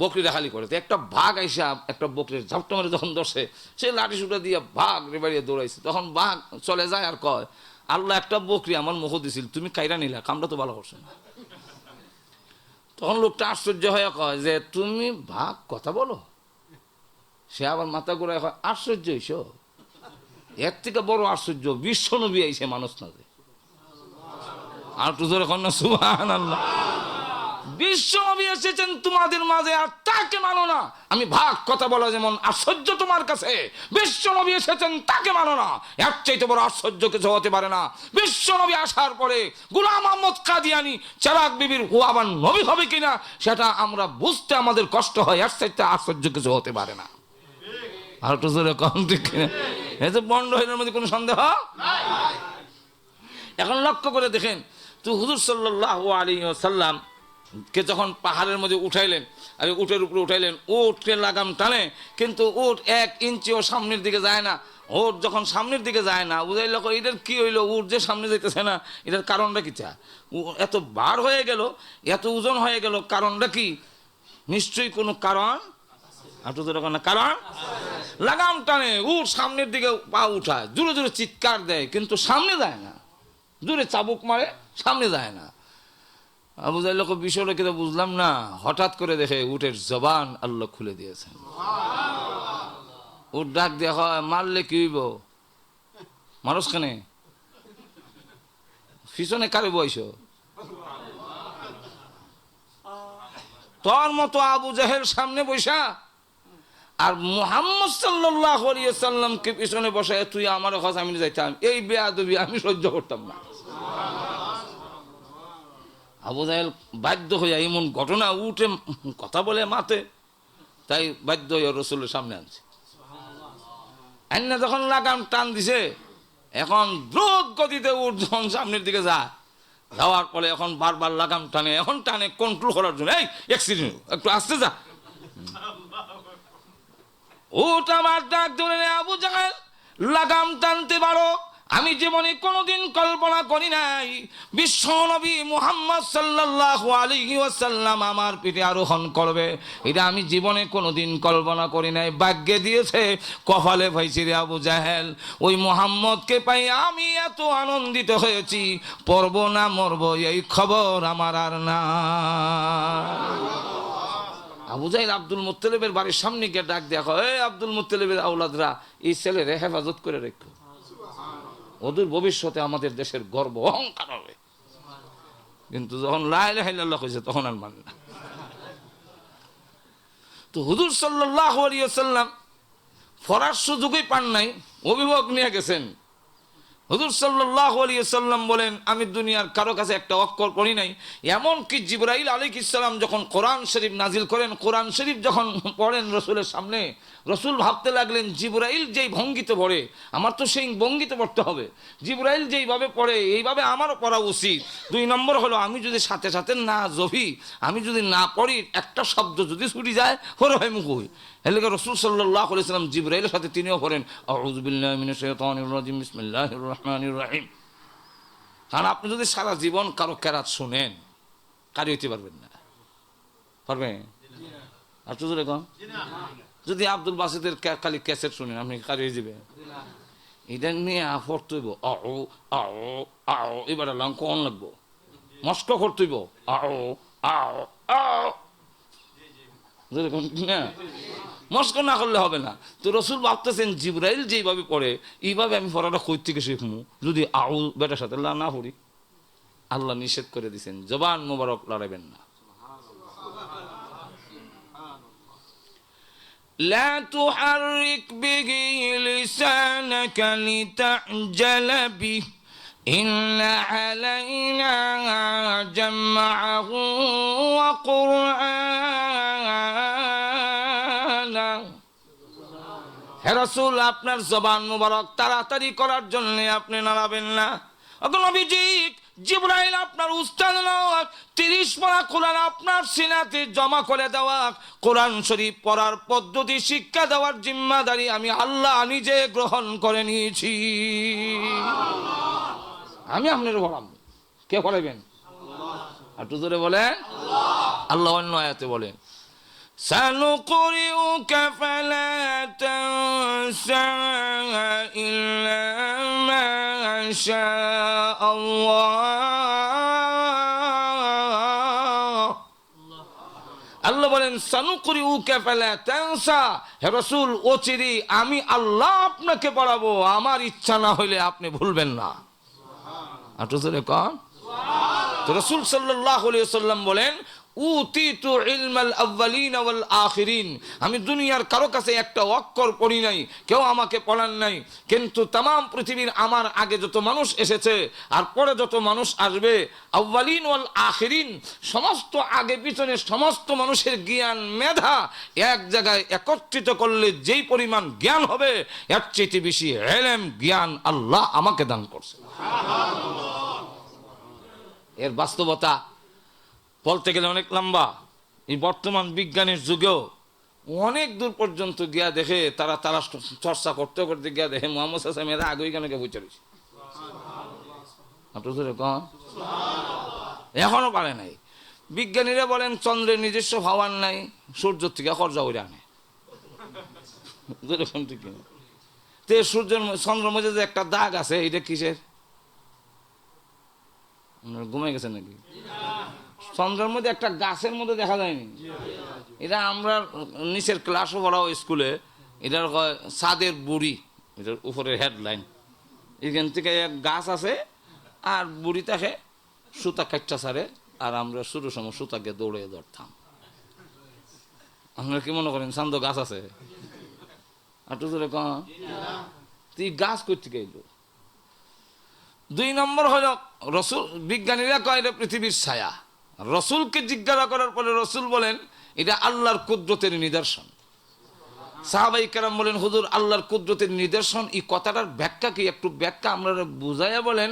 বকরিটা খালি করে একটা বাঘ আইসা একটা বকরির ঝাপটা মারে যখন ধরছে, সে লাঠি সুটা দিয়ে বাঘ রেবাড়িয়ে দৌড়াইছে। তখন বাঘ চলে যায় আর কয় আল্লাহ একটা বকরি আমার মুখ দিছিল, তুমি কাইরা নিলা, কামটা তো ভালো করছো না। তখন লোকটা আশ্চর্য হয়ে কয় যে তুমি বাঘ কথা বলো? সে আবার মাথা ঘুরায় কয় আশ্চর্য হইছ? এর থেকে বড় আশ্চর্য বিশ্ব নবী আইছে মানুষ না যে। আর তো জোরে কর না সুবহানাল্লাহ। বিশ্ব নবী এসেছেন তোমাদের মাঝে আর তাকে মানো না। আমি ভাগ কথা বলা যেমন আশ্চর্য তোমার কাছে, বিশ্ব নবী এসেছেন তাকে মানো না, এর চাইতে বড় আশ্চর্য কিছু হতে পারে না। বিশ্ব নবী আসার পরে গোলাম আহমদ কাদিয়ানী চেরাগ বিবির ও আবার নবী হবে কিনা সেটা আমরা বুঝতে আমাদের কষ্ট হয়, এর চাইতে আশ্চর্য কিছু হতে পারে না। আর তো জোরে কম ঠিক কিনা? এই যে বন্ড হইলের মধ্যে কোনো সন্দেহ নাই। এখন লক্ষ্য করে দেখেন তো হুজুর সাল্লাল্লাহু আলাইহি ওয়াসাল্লাম কে যখন পাহাড়ের মধ্যে উঠাইলেন আর উটের উপরে উঠাইলেন, উটকে লাগাম টানে কিন্তু উট 1 ইঞ্চিও সামনের দিকে যায় না। উট যখন সামনের দিকে যায় না, বুঝাইল এটার কি হইলো, উট যে সামনে যাইতেছে না, এটার কারণটা কি? এত বার হয়ে গেল, এত ওজন হয়ে গেল, কারণটা কি? নিশ্চয়ই কোনো কারণ। কারণ লাগাম টানে, উট সামনের দিকে পা উঠায়, জোরে জোরে চিৎকার দেয় কিন্তু সামনে যায় না, জোরে চাবুক মারে সামনে যায় না। আবু জাহেল বিষয়টা কিন্তু বুঝলাম না, হঠাৎ করে দেখে উটের জবান আল্লাহ খুলে দিয়েছেন। উট ডাক দিয়ে হয় মারলে কি হইব? মানুষ খানে পিছনে কারে বয়স? তোর মতো আবু জাহেল সামনে বৈশা আর মুহাম্মদ সাল্লাল্লাহু আলাইহি ওয়াসাল্লামকে পিছনে বসায় তুই আমার কথা আমি যাইতাম, এই বেয়াদবি আমি সহ্য করতাম না। আবু জাহেল বাধ্য হইয়া এমন ঘটনা উঠে কথা বলে মাতে, তাই বাধ্য হইয়া রসুলের সামনে আনছে। আইনা যখন লাগাম টান দিছে, এখন দ্রুত গতিতে উঠ যখন সামনের দিকে যায়, যাওয়ার পরে এখন বারবার লাগাম টানে, এখন টানে কন্ট্রোল করার জন্য, এই অ্যাক্সিডেন্ট একটু আসতে যা। উঠ আমার ডাক ধরে আবু জাহেল লাগাম টানতে পারো, আমি জীবনে কোনোদিন কল্পনা করি নাই বিশ্ব নবী মুহাম্মদ সাল্লাল্লাহু আলাইহি ওয়াসাল্লাম আমার পিঠে আরোহণ করবে, এটা আমি জীবনে কোনোদিন কল্পনা করি নাই। ভাগ্যে দিয়েছে, কপালে পাইছি রে আবু জাহেল। ওই মুহাম্মদকে পাই আমি এত আনন্দিত হয়েছি, পড়ব না মরব এই খবর আমার আর না। আবু জাহেল আব্দুল মুত্তালিবের বাড়ির সামনে গিয়ে ডাক দেখা, এই আব্দুল মুত্তালিবের আওলাদরা, এই ছেলেরে হেফাজত করে রেখো। ওদের ভবিষ্যতে আমাদের দেশের গর্ব অহংকার হবে। কিন্তু যখন লা ইলাহা ইল্লাল্লাহ কইছে তখন আর মানে না। তো হুজুর সাল্লাল্লাহু আলাইহি ওয়াসাল্লাম ফরার সুযোগই পান নাই, অভিভাবক নিয়ে গেছেন। হুজুর সাল্লাল্লাহু আলাইহি ওয়াসাল্লাম বলেন, আমি দুনিয়ার কারো কাছে একটা অক্ষর পড়ি নাই। এমনকি জিবরাইল আলাইহিস সালাম যখন কোরআন শরীফ নাজিল করেন, কোরআন শরীফ যখন পড়েন রসুলের সামনে, রসুল ভাবতে লাগলেন জিবরাইল যেই ভঙ্গিতে পড়ে আমার তো সেই ভঙ্গিতে পড়তে হবে, জিবরাইল যেইভাবে পড়ে এইভাবে আমারও পড়া উচিত। 2 নম্বর হলো আমি যদি সাথে সাথে না জভি, আমি যদি না পড়ি, একটা শব্দ যদি ছুটি যায় হরে হয় মুখ হই। এলাকা রসুল সাল্লাল্লাহু আলাইহি ওয়াসাল্লাম জিবরাইলের সাথে তিনিও পড়েন আউযু বিল্লাহি মিনাশ শাইতানির রাজিম বিসমিল্লাহির রহমানির রহিম। কারণ আপনি যদি সারা জীবন কারো কেরাত শুনেন, কারি হইতে পারবেন না। পারবেন? আর তো জোরে কম। যদি আব্দুল বাসিতের খালি ক্যাসেট শুনেন, আপনি কারি হয়ে যাবেন। এটা নিয়ে পড়তে হইব আও আও আও, এবার আল্লাহ কোন লাগবো, মস্ক করতে হইব আও আও আও, না মস্ক না করলে হবে না। তো রসুল ভাবতেছেন জিবরাইল যেইভাবে পড়ে এইভাবে আমি পড়াটা কই থেকে শিখবো, যদি আউ বেটার সাথে না পড়ি। আল্লাহ নিষেধ করে দিয়েছেন, জবান মোবারক লড়াইবেন না। لا تحرك به لسانك لتعجل به إن علينا جمعه وقرآنه। হে রাসূল, আপনার জবান মোবারক তাড়াতাড়ি করার জন্য আপনি নাড়াবেন না। নবীজি, জিবরাইল আপনার উস্তাদ নয়, 30 পারা কোরআন আপনার সিনাতে জমা করে দেওয়া, কোরআন শরীফ পড়ার পদ্ধতি শিক্ষা দেওয়ার জিম্মাদারি আমি আল্লাহ নিজে গ্রহণ করে নিয়েছি। আমি আপনার পড়াম, কে পড়াবেন? আর একটু জোরে বলেন। আল্লাহ অন্য আয়াতে বলেন, سنقرئك فلا تنسى إلا ما شاء الله। আল্লাহ বলেন সানুকরিউকা ফালা তানসা, হে রাসূল অচিরে আমি আল্লাহ আপনাকে পড়াবো, আমার ইচ্ছা না হইলে আপনি ভুলবেন না। আর তো জোরে কোন। তো রাসূল সাল্লাল্লাহু আলাইহি ওয়াসাল্লাম বলেন, উতিতু ইলমাল আউয়ালিন ওয়াল আখিরিন, আমি দুনিয়ার কারো কাছে একটা অক্ষর পড়ি নাই, কেউ আমাকে পড়ান নাই, কিন্তু तमाम পৃথিবীর আমার আগে যত মানুষ এসেছে আর পরে যত মানুষ আসবে, আউয়ালিন ওয়াল আখিরিন সমস্ত আগে পিছনে সমস্ত মানুষের জ্ঞান মেধা এক জায়গায় একত্রিত করলে যেই পরিমাণ জ্ঞান হবে, এর চেয়ে বেশি ইলম জ্ঞান আল্লাহ আমাকে দান করছে। এর বাস্তবতা বলতে গেলে অনেক লম্বা। এই বর্তমান বিজ্ঞানের যুগেও অনেক দূর পর্যন্ত গিয়া দেখে তারা চর্চা করতে করতে গিয়া দেখে মোহাম্মদ হাসান এরা আগে কেন বুঝে রয়েছে, এখনো পারে নাই। বিজ্ঞানীরা বলেন চন্দ্রের নিজস্ব ভাবান নাই, সূর্য থেকে খরচা করে আনে। তে সূর্যের চন্দ্রের মধ্যে যে একটা দাগ আছে, এটা কিসের? ঘুমাই গেছে নাকি? চন্দ্রের মধ্যে একটা গাছের মধ্যে দেখা যায়নি? এটা আমরা নিচের ক্লাসও পড়াও স্কুলে, এটার চাঁদের বুড়ি, এটার উপরের হেডলাইন। এখান থেকে এক গাছ আছে আর বুড়ি থাকে, সুতা কাটটা ছাড়ে, আর আমরা শুরু সময় সুতাকে দৌড়ে ধরতাম। আপনারা কি মনে করেন চান্দ গাছ আছে? আর তো তুই গাছ করতে গেল। 2 নম্বর হল রসুল, বিজ্ঞানীরা কয় এটা পৃথিবীর ছায়া। রসুলকে জিজ্ঞাসা করার পরে রসুল বলেন এটা আল্লাহর কুদরতের নিদর্শন। সাহাবাই কেরাম বলেন, হুজুর আল্লাহর কুদরতের নিদর্শন, এই কথাটার ব্যাখ্যা কি? একটু ব্যাখ্যা আমরা বুঝাইয়া বলেন।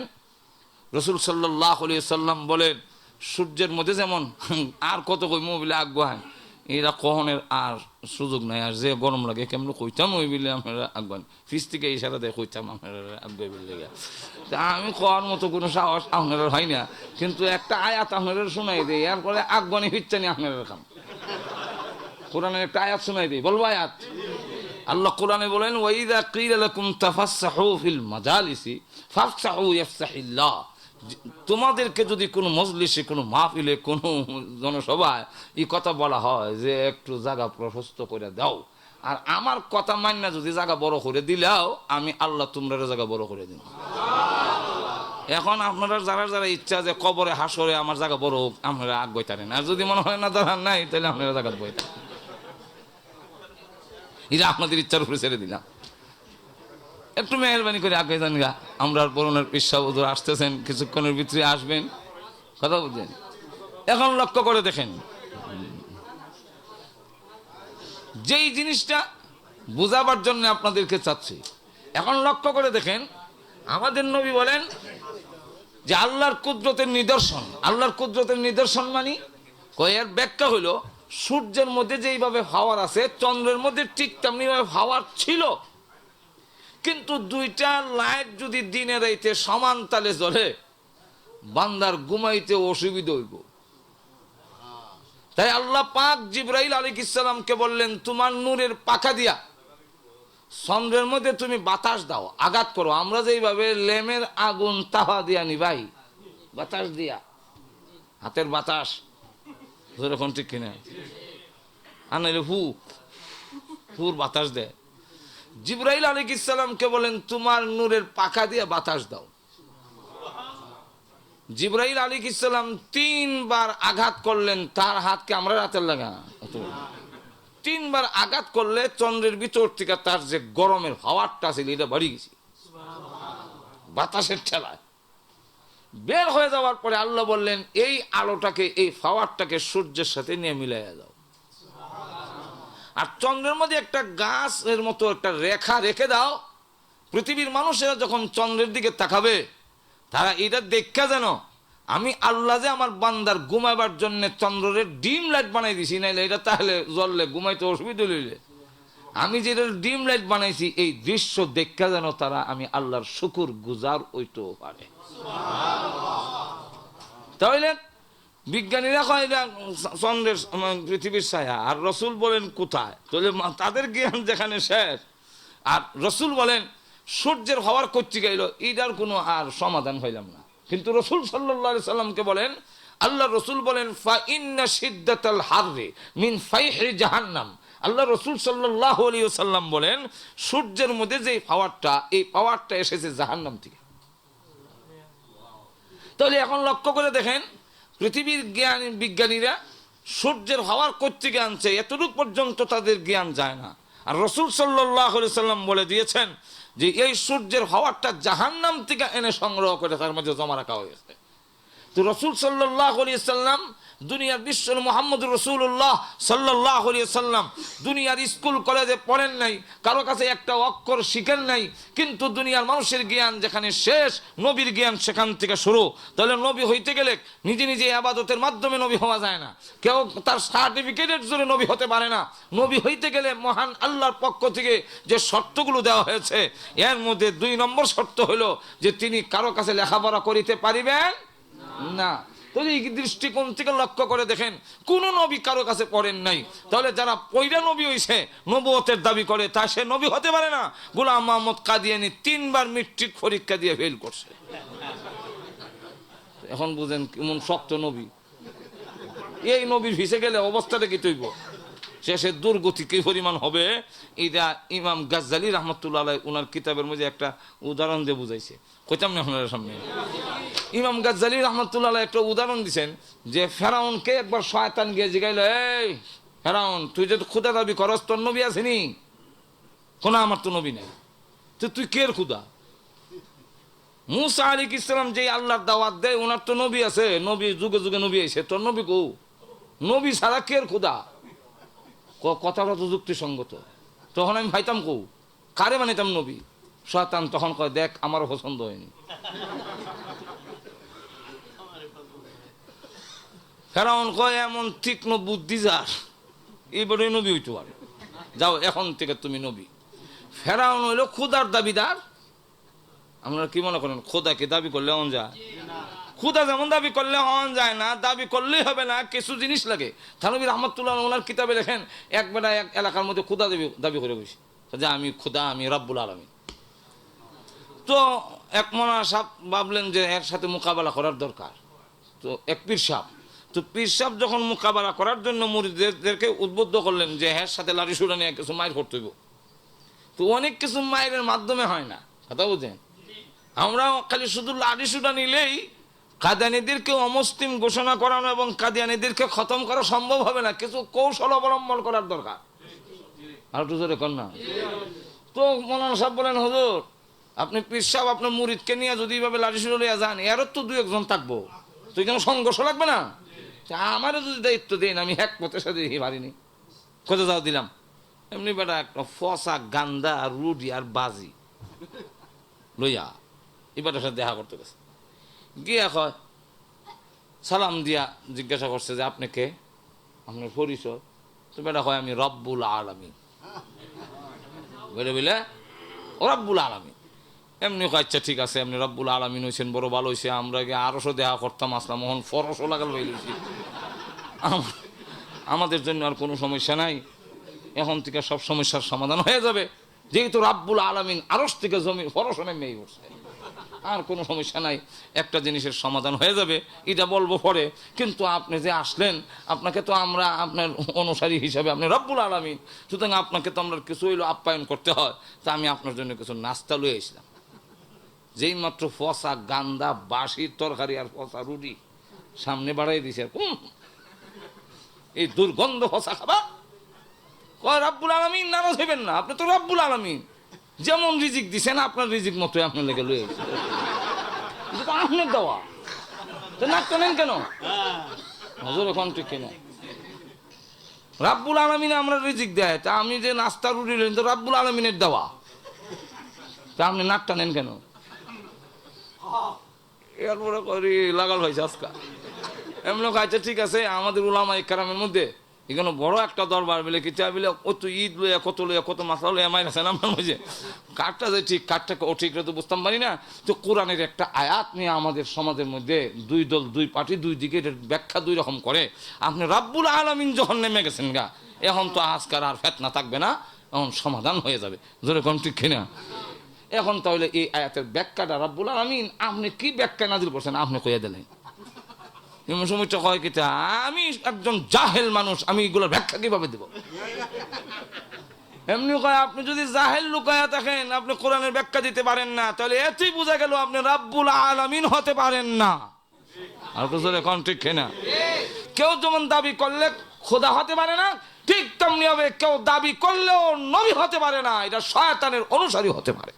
রসুল সাল্লাল্লাহু আলাইহি সাল্লাম বলেন, সূর্যের মধ্যে যেমন আর কত কই মোবিলে আগুয়ায়, এরা কখনের আর সুযোগ নাই, আর যে গরম লাগে কেমন কইতাম ওই বিলে আপনারা আগুয়ান, ফিস থেকে ইশারা দিয়ে কইতাম আপনারা আগুয়াই বিলে। আমি খাওয়ার মতো কোনো সাহস আপনার হয় না, কিন্তু একটা আয়াত আপনারা শোনাই দেয়, এরপরে আগুয়ানি ফিরচানি আপনারা খাম। কোরআনের একটা আয়াত শোনাই দেয়, বলবো আয়াত। আল্লাহ কোরআনে বলেন, ওয়াইদা কিলা লাকুম তাফাসসাহু ফিল মাজালিসি ফাফসাহু ইয়াফসাহিল্লাহ। তোমাদেরকে যদি কোনো মজলিসে, কোনো মাহফিলে, কোনো জনসভায় এই কথা বলা হয় যে একটু জায়গা প্রশস্ত করে দাও, আর আমার কথা মান্য যদি জায়গা বড় করে দিলাও, আমি আল্লাহ তোমরা জায়গা বড় করে দিন। এখন আপনারা যারা যারা ইচ্ছা যে কবরে হাসরে আমার জায়গা বড় হোক, আপনারা আগ বইতারেন, আর যদি মনে হয় না দাঁড়ান নাই তাহলে আপনারা জায়গা বইতারেন। এটা আপনাদের ইচ্ছার উপরে ছেড়ে দিলাম। একটু মেহরবানি করে আগে যান গা। আমরা বরুণের পিসা হুজুর আসতেছেন, কিছুক্ষণের ভিতরে আসবেন, কথা বুঝলেন। এখন লক্ষ্য করে দেখেন, যেই জিনিসটা বুঝাবার জন্য আপনাদেরকে চাচ্ছি, এখন লক্ষ্য করে দেখেন, আমাদের নবী বলেন যে আল্লাহর কুদরতের নিদর্শন। আল্লাহর কুদরতের নিদর্শন মানে এর ব্যাখ্যা হইল, সূর্যের মধ্যে যেইভাবে পাওয়ার আছে, চন্দ্রের মধ্যে ঠিক তেমনিভাবে পাওয়ার ছিল, কিন্তু দুইটা লাইট যদি দিনে রাইতে সমান তালে জ্বলে, বান্দার ঘুমাইতে অসুবিধা হইব। তাই আল্লাহ পাক জিবরাইল আলাইহিস সালামকে বললেন, তোমার নূরের পাখা দিয়া চন্দ্রের মধ্যে তুমি বাতাস দাও, আঘাত করো। আমরা যেইভাবে লেমের আগুন তাওয়া দিয়া নিভাই, বাতাস দিয়া, হাতের বাতাস যেরকম, ঠিক কিনা, আর নাইলে হুর বাতাস দেয়। জিবরাইল আলাইহিস সালামকে বলেন, তোমার নূরের পাখা দিয়ে বাতাস দাও। জিবরাইল আলাইহিস সালাম 3 বার আঘাত করলেন, তার হাতকে আমরা রাতের লাগা 3 বার আঘাত করলে চন্দ্রের ভিতর থেকে তার যে গরমের হাওয়াটা ছিল এটা বাড়ি গেছে, বাতাসের ঠেলায় বের হয়ে যাওয়ার পরে আল্লাহ বললেন, এই আলোটাকে, এই পাওয়ারটাকে সূর্যের সাথে নিয়ে মিলাইয়া দাও। আর চন্দ্রের মধ্যে একটা গাছের মতো একটা রেখা রেখে দাও। পৃথিবীর মানুষেরা যখন চন্দ্রের দিকে তাকাবে, তারা এটা দেখা যেন আমি আল্লাহ যে আমার বান্দার ঘুমাইবার জন্য চন্দ্রের ডিম লাইট বানাই দিছি, নাইলে এটা তাহলে জ্বললে ঘুমাইতে অসুবিধা লইলে, আমি যেটা ডিম লাইট বানাইছি, এই দৃশ্য দেখা যেন তারা আমি আল্লাহর শুকুর গুজার হইতেও পারে। তাহলে বিজ্ঞানীরা কয় এটা চন্দ্রের পৃথিবীর ছায়া, আর রসুল বলেন কোথায়? তাহলে তাদের জ্ঞান যেখানে শেষ, আর রসুল বলেন সূর্যের হওয়ার করতে গেল, এটার কোনো আর সমাধান হইলাম না। কিন্তু রসুল সাল্লাল্লাহু আলাইহি সাল্লামকে বলেন, আল্লাহ রসুল বলেন, ফা ইন্না শিদ্দাতাল হাররি মিন ফাইহি জাহান্নাম। আল্লাহ রসুল সাল্লাল্লাহু আলাইহি ওয়াসাল্লাম বলেন, সূর্যের মধ্যে যে পাওয়ারটা, এই পাওয়ারটা এসেছে জাহান্নাম থেকে। তাহলে এখন লক্ষ্য করে দেখেন, পৃথিবীর জ্ঞান বিজ্ঞানীরা সূর্যের হাওয়ার কোত্থেকে আনছে, এতটুকু পর্যন্ত তাদের জ্ঞান যায় না। আর রসুল সাল্লাল্লাহু আলাইহি সাল্লাম বলে দিয়েছেন যে এই সূর্যের হাওয়াটা জাহান্নাম থেকে এনে সংগ্রহ করে তার মধ্যে জমা রাখা হয়েছে। তো রসুল সাল্লাল্লাহু আলাইহি সাল্লাম, দুনিয়ার বিশ্ব মুহাম্মদ রাসূলুল্লাহ সাল্লাল্লাহু আলাইহি সাল্লাম দুনিয়ার স্কুল কলেজে পড়েন নাই, কারো কাছে একটা অক্ষর শিখেন নাই, কিন্তু দুনিয়ার মানুষের জ্ঞান যেখানে শেষ, নবীর জ্ঞান সেখান থেকে শুরু। তাহলে নবী হইতে গেলে নিজে নিজে ইবাদতের মাধ্যমে নবী হওয়া যায় না, কেউ তার সার্টিফিকেটের জন্য নবী হতে পারে না। নবী হইতে গেলে মহান আল্লাহর পক্ষ থেকে যে শর্তগুলো দেওয়া হয়েছে, এর মধ্যে 2 নম্বর শর্ত হলো যে তিনি কারো কাছে লেখাপড়া করিতে পারিবেন না। তাহলে এই দৃষ্টিকোণ থেকে লক্ষ্য করে দেখেন, কোন নবী কারো কাছে পড়েন নাই। তাহলে যারা পয়রা নবী হইছে, নবুয়তের দাবি করে, তা সে নবী হতে পারে না। গোলাম মোহাম্মদ কাদিয়ানী 3 বার মেট্রিক পরীক্ষা দিয়ে ফেল করছে। এখন বুঝেন কেমন শক্ত নবী। এই নবীর ভিসে গেলে অবস্থাটা কি তৈব, শেষের দুর্গতি কি পরিমাণ হবে, এটা ইমাম গাজ্জালী রাহমাতুল্লাহ আলাইহি ওনার কিতাবের মধ্যে একটা উদাহরণ দিয়ে বুঝাইছে। কইতাম না আপনাদের সামনে। ইমাম গাজ্জালী রাহমাতুল্লাহ আলাইহি একটা উদাহরণ দিয়েছেন যে ফেরাউনকে একবার শয়তান গিয়ে জিগাইল, এই ফেরাউন, তুই যে খুদা দাবি করস, তোর নবী আসেনি? কোন আমার তো নবী নেই, তো তুই কের খুদা? মুসা আলাইহিস সালাম যে আল্লাহর দাওয়াত দেয়, ওনার তো নবী আছে, নবী যুগে যুগে নবী আইছে, তোর নবী কো? নবী ছাড়া কের খুদা? কথাটা তো যুক্তিসঙ্গত। তখন আমি ভাইতাম কৌ, কারে বানাইতাম নবী? শয়তান তখন কয়, দেখ আমারও পছন্দ হয়নি। ফেরাউন কয়, এমন তীক্ষ্ণ বুদ্ধি যার, এইবারে নবী হইতে পারে, যাও এখন থেকে তুমি নবী। ফেরাউন হইল খুদার দাবিদার। আপনারা কি মনে করেন খোদাকে দাবি করলে হন যায়? খুদা যেমন দাবি করলে হন যায় না, দাবি করলেই হবে না, কিছু জিনিস লাগে। থানবী রাহমাতুল্লাহ ওনার কিতাবে লেখেন, এক বেটা এক এলাকার মধ্যে খুদা দাবি করে বসে যে আমি খুদা, আমি রব্বুল আলামিন। তো এক মনা সাহেব ভাবলেন যে এর সাথে মোকাবেলা করার দরকার। তো এক পীর সাহেব, তো পীর সাহেব যখন মোকাবেলা করার জন্য মুরিদদেরকে উদ্বুদ্ধ করলেন যে এর সাথে লাঠি সুড়া নিয়ে কিছু মায়ের করতে হইব। তো অনেক কিছু মায়ের মাধ্যমে হয় না, কথা বুঝেন, আমরা খালি শুধু লাঠি সুটা নিলেই কাদিয়ানীদেরকে অমুসলিম ঘোষণা করানো এবং কাদিয়ানীদেরকে খতম করা সম্ভব হবে না, কিছু কৌশল অবলম্বন করার দরকার। আর একটু জোরে কর না। তো মৌলানা সাহেব বলেন, হুজুর আপনি পীর সাহেব আপনার মুরিদকে নিয়ে যদি এইভাবে লাঠি সুটা লইয়া যান, এরও তো দু একজন থাকবো, তো এখানে সংঘর্ষ লাগবে না? আমারও যদি দায়িত্ব দিন, আমি এক পথের সাথে পারিনি, কোথাও যাও দিলাম। এমনি বেটা একটা ফসা গান্দা আর রুডি আর বাজি লইয়া এবারের সাথে দেখা করতে গেছে। গিয়া কয় সালাম দিয়া জিজ্ঞাসা করছে যে আপনি কে, আপনার পরিচয়? তো বেটা কয় আমি রব্বুল আলামিন। বলে বলে ও রব্বুল আলামিন। এমনি কয় আচ্ছা ঠিক আছে, আপনি রব্বুল আলামিন হয়েছেন, বড় ভালো হয়েছে, আমরা গিয়ে আরশো দেখা করতাম আসলাম, মোহন ফরশও লাগাল বইলেছি। আমাদের জন্য আর কোনো সমস্যা নাই, এখন থেকে সব সমস্যার সমাধান হয়ে যাবে, যেহেতু রাব্বুল আলামিন আরশ থেকে জমি ফরশ নেমে উঠছে, আর কোনো সমস্যা নাই, একটা জিনিসের সমাধান হয়ে যাবে, এটা বলবো পরে। কিন্তু আপনি যে আসলেন, আপনাকে তো আমরা আপনার অনুসারী হিসাবে, আপনি রাব্বুল আলামিন, সুতরাং আপনাকে তো আমরা কিছু হইলো আপ্যায়ন করতে হয়, তা আমি আপনার জন্য কিছু নাস্তা লয়ে এসলাম। যেই মাত্র ফসা গান্দা বাসির তরকারি আর ফসা রুটি সামনে বাড়াই দিছে, এই দুর্গন্ধ ফসা খাবার, কয় রাব্বুল আলামিন নারাজ হইবেন না, আপনি তো রাব্বুল আলামিন, যেমন রিজিক দিছেন আপনার রিজিক মতোই আপনার লেগে লয়ে গেছে, এটা তো আপনার দেওয়া, তো নাকটা নেন কেন? হুজুর এখন ঠিক কিনা? রাব্বুল আলামিন আমরা রিজিক দেয়, তা আমি যে নাস্তা রুটি লইন তো রাব্বুল আলামিনের দেওয়া, তা আপনি নাকটা নেন কেন? এরপরে করি লাগাল হয়েছে আজকা। এমন খাইছে ঠিক আছে, আমাদের উলামা ইকরামের মধ্যে এখানে বড় একটা দরবার বলে কি চা বলে কত ঈদ লইয়া কত মাসা লইয়া মাইর আছে আমার বুঝে, কাঠটা যে ঠিক কাঠটা ও ঠিক তো বুঝতাম পারি না। তো কোরআনের একটা আয়াত নিয়ে আমাদের সমাজের মধ্যে দুই দল দুই পার্টি দুই দিকে ব্যাখ্যা দুই রকম করে। আপনি রাব্বুল আলামিন যখন নেমে গেছেন গা, এখন তো আজকাল আর ফেতনা থাকবে না, এখন সমাধান হয়ে যাবে, জোরে কোন ঠিক কিনা? এখন তাহলে এই আয়াতের ব্যাখ্যাটা রাব্বুল আলামিন আপনি কি ব্যাখ্যা নাজিল করছেন আপনি কইয়া দিলেন। এমন সময়টা কয় কি, আমি একজন জাহেল মানুষ, আমি এগুলোর ব্যাখ্যা কিভাবে দেব? এমনি কয় আপনি যদি জাহেল লুকায়া থাকেন, আপনি কোরআনের ব্যাখ্যা দিতে পারেন না, তাহলে এতেই বোঝা গেল আপনি রাব্বুল আলামিন হতে পারেন না। আর তো জোরে কোন ঠিক কিনা? কেউ যেমন দাবি করলে খোদা হতে পারে না, ঠিক তেমনি হবে কেউ দাবি করলেও নবী হতে পারে না, এটা শয়তানের অনুসারী হতে পারে।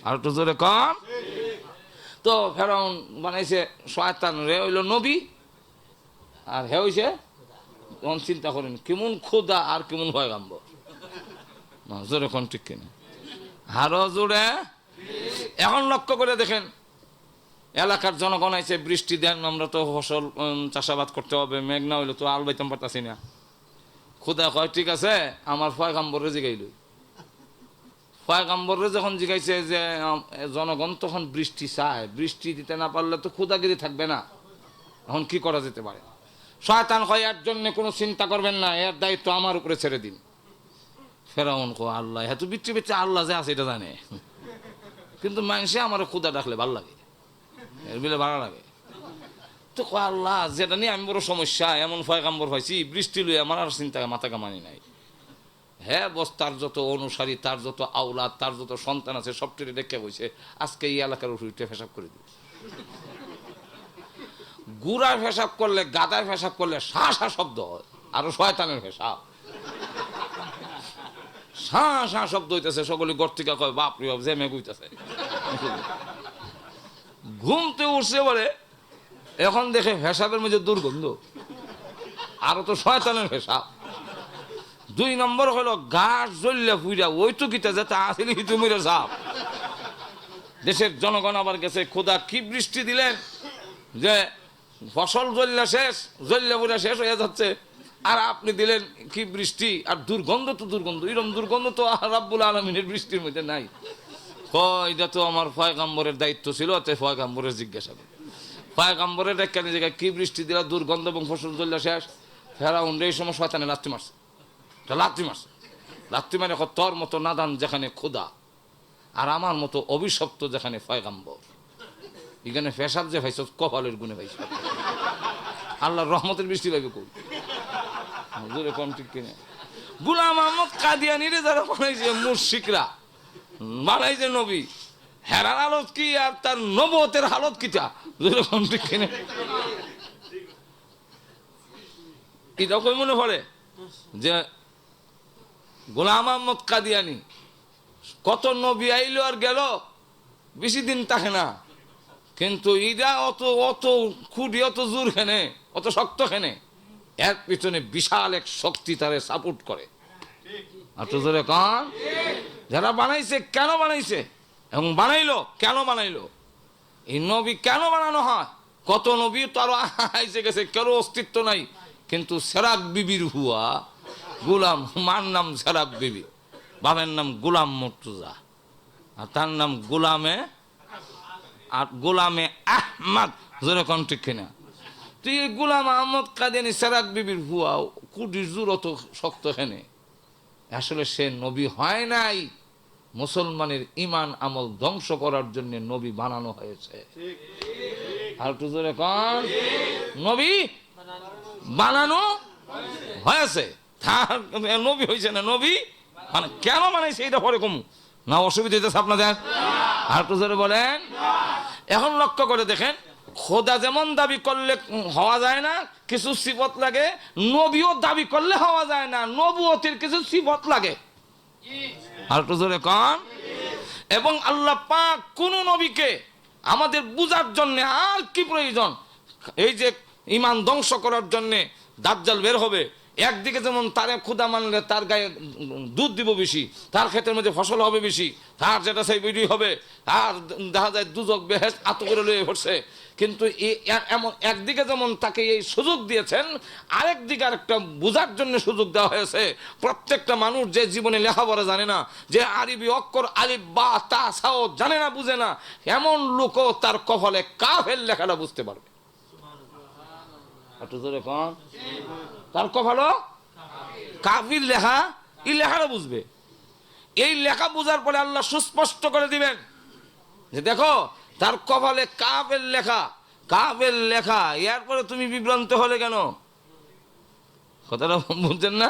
আর তো জোরে কোন। তো ফেরাউন বানাইছে শয়তান রে হইল নবী, আর হে হইছে, তখন চিন্তা করেন কেমন খোদা আর কেমন পয়গাম্বর, জোরে কোন ঠিক কিনা? আরো জোরে। এখন লক্ষ্য করে দেখেন, এলাকার জনগণ আইছে বৃষ্টি দেন, আমরা তো ফসল চাষাবাদ করতে হবে, মেঘ না হইলে তো আল বাইতাম পারতাছি না। খোদা কয় ঠিক আছে, আমার পয়গাম্বরে জিগাইল। পয়গাম্বরে যখন জিগাইছে যে জনগণ তখন বৃষ্টি চায়, বৃষ্টি দিতে না পারলে তো খোদাগিরি থাকবে না, এখন কি করা যেতে পারে? শয়তান কয় এর জন্য কোনো চিন্তা করবেন না, এর দায়িত্ব আমার উপরে ছেড়ে দিন। ফেরাউন কয় আল্লাহ এত বিচ্ছি বিচ্ছি, আল্লাহ যে আছে এটা জানে, কিন্তু মানুষে আমার খোদা ডাকলে ভাল লাগে, এর বিলে ভালো লাগে। তো কয় আল্লাহ যেটা নিয়ে আমি বড় সমস্যা, এমন পয়গাম্বর পাইছি, বৃষ্টি লই আমার আর চিন্তা মাথা কামানি নাই। হ্যাঁ বস, তার যত অনুসারী, তার যত আওলাদ, তার যত সন্তান আছে সবটি দেখে বসে আজকে এই এলাকার উঠে পেশাব করে দিবে। গুড়ার পেশাব করলে, গাদার পেশাব করলে শা শা শব্দ হয়, আরো শয়তানের পেশাব শা শা শব্দ হইতেছে, সকলে গর্তিকা কয় বাপ রে বাপ জেমে গুইতেছে। ঘুমতে উঠছে বলে এখন দেখে পেশাবের মধ্যে দুর্গন্ধ, আরো তো শয়তানের পেশাব। দুই নম্বর হলো গাছ জ্বললে ফুইরা ওই তো কিটা যেতে আসলে হিতুমিরে সাপ। দেশের জনগণ আবার গেছে খোদা কি বৃষ্টি দিলেন যে ফসল জ্বললে শেষ, জ্বললে পুরা শেষ হয়ে যাচ্ছে, আর আপনি দিলেন কি বৃষ্টি, আর দুর্গন্ধ তো দুর্গন্ধ, এরকম দুর্গন্ধ তো রাব্বুল আলামিনের বৃষ্টির মধ্যে নাই। এটা তো আমার পয়গাম্বরের দায়িত্ব ছিল, তাই পয়গাম্বরের জিজ্ঞাসা করি, পয়গাম্বরের একটা জায়গায় কি বৃষ্টি দিলা, দুর্গন্ধ এবং ফসল জ্বললে শেষ। ফেরাউন এই সময় শয়তানে লাথি মারছে, লাথি মারে তোর মতো নাদান যেখানে খোদা, আর আমার মতো অভিশপ্ত যেখানে পয়গাম্বর, এখানে পেশাব যে ভাইছ কপালের গুণে ভাইছ, আল্লাহর রহমতের বৃষ্টি পাইবে কই? কম ঠিক কিনে গোলাম আহমদ কাদিয়ানিরে যারা বানাইছে মুশরিকরা, বানাইছে নবী, হেরার হালত কি আর তার নবুয়তের হালত কিটা, যেরকম ঠিক কিনা? এটা কই মনে পড়ে যে গোলাম আহমদ কাদিয়ানি কত নবী আইলো আর গেল, বেশি দিন থাকে না, কিন্তু ইরা অত অত খুঁড়ি অত জোর খেনে, অত শক্ত খেনে, এর পিছনে বিশাল এক শক্তি তারে সাপোর্ট করে। আর তো জোরে কান, যারা বানাইছে কেন বানাইছে এবং বানাইলো কেন বানাইলো, এই নবী কেন বানানো হয়? কত নবী তো আরো আইসে গেছে, কারো অস্তিত্ব নাই, কিন্তু সেরাক বিবির হুয়া গোলাম, মার নাম সেরাক বিবি, বাবার নাম গোলাম মুর্তজা, আর তার নাম গোলামে, আর গোলামে আহমদ, যেরকম ঠিক কিনা? তুই গোলাম আহমদ কাদিয়ানি সেরাক বিবির হুয়া, কুটির জোর অত শক্ত হেনে, আসলে সে নবী হয় নাই, মুসলমানের ইমান আমল ধ্বংস করার জন্য নবী বানানো হয়েছে। আর একটু জোরে কন, নবী বানানো হয়েছে, নবী হয়েছে না, নবী মানে কেন বানাইছে এটা পরে কম না, অসুবিধা হইতেছে আপনাদের? আর একটু জোরে বলেন। এখন লক্ষ্য করে দেখেন, খোদা যেমন দাবি করলে হওয়া যায় না, কিছু সিফত লাগে, নবীও দাবি করলে হওয়া যায় না, নবুয়তের কিছু সিফত লাগে। আর একটু জোরে কন। এবং আল্লাহ পাক কোন নবীকে আমাদের বুঝার জন্য আর কি প্রয়োজন, এই যে ইমান ধ্বংস করার জন্য দাজ্জাল বের হবে, একদিকে যেমন তারে খুদা মানলে তার গায়ে দুধ দিব বেশি, তার ক্ষেতের মধ্যে ফসল হবে বেশি, তার যেটা সেই বিড়ি হবে, আর দেখা যায় দুজক বেহেশত আত করে লয়ে পড়ছে, কিন্তু এমন একদিকে যেমন তাকে এই সুযোগ দিয়েছেন, আরেক দিকে আরেকটা বোঝার জন্য সুযোগ দেওয়া হয়েছে। প্রত্যেকটা মানুষ যে জীবনে লেখাপড়া জানে না, যে আরবি অক্ষর আলিফ বা তা সাও জানে না, বুঝে না, এমন লোকও তার কপালে কাফের লেখাটা বুঝতে পারবে। তার কপালও কাফির লেখা, এই লেখাটা বুঝবে। এই লেখা বুঝার পরে আল্লাহ সুস্পষ্ট করে দিবেন যে দেখো তার কপালে কাফের লেখা, কাফের লেখা, এরপরে তুমি বিভ্রান্ত হলে কেন? কথাটা বুঝছেন না?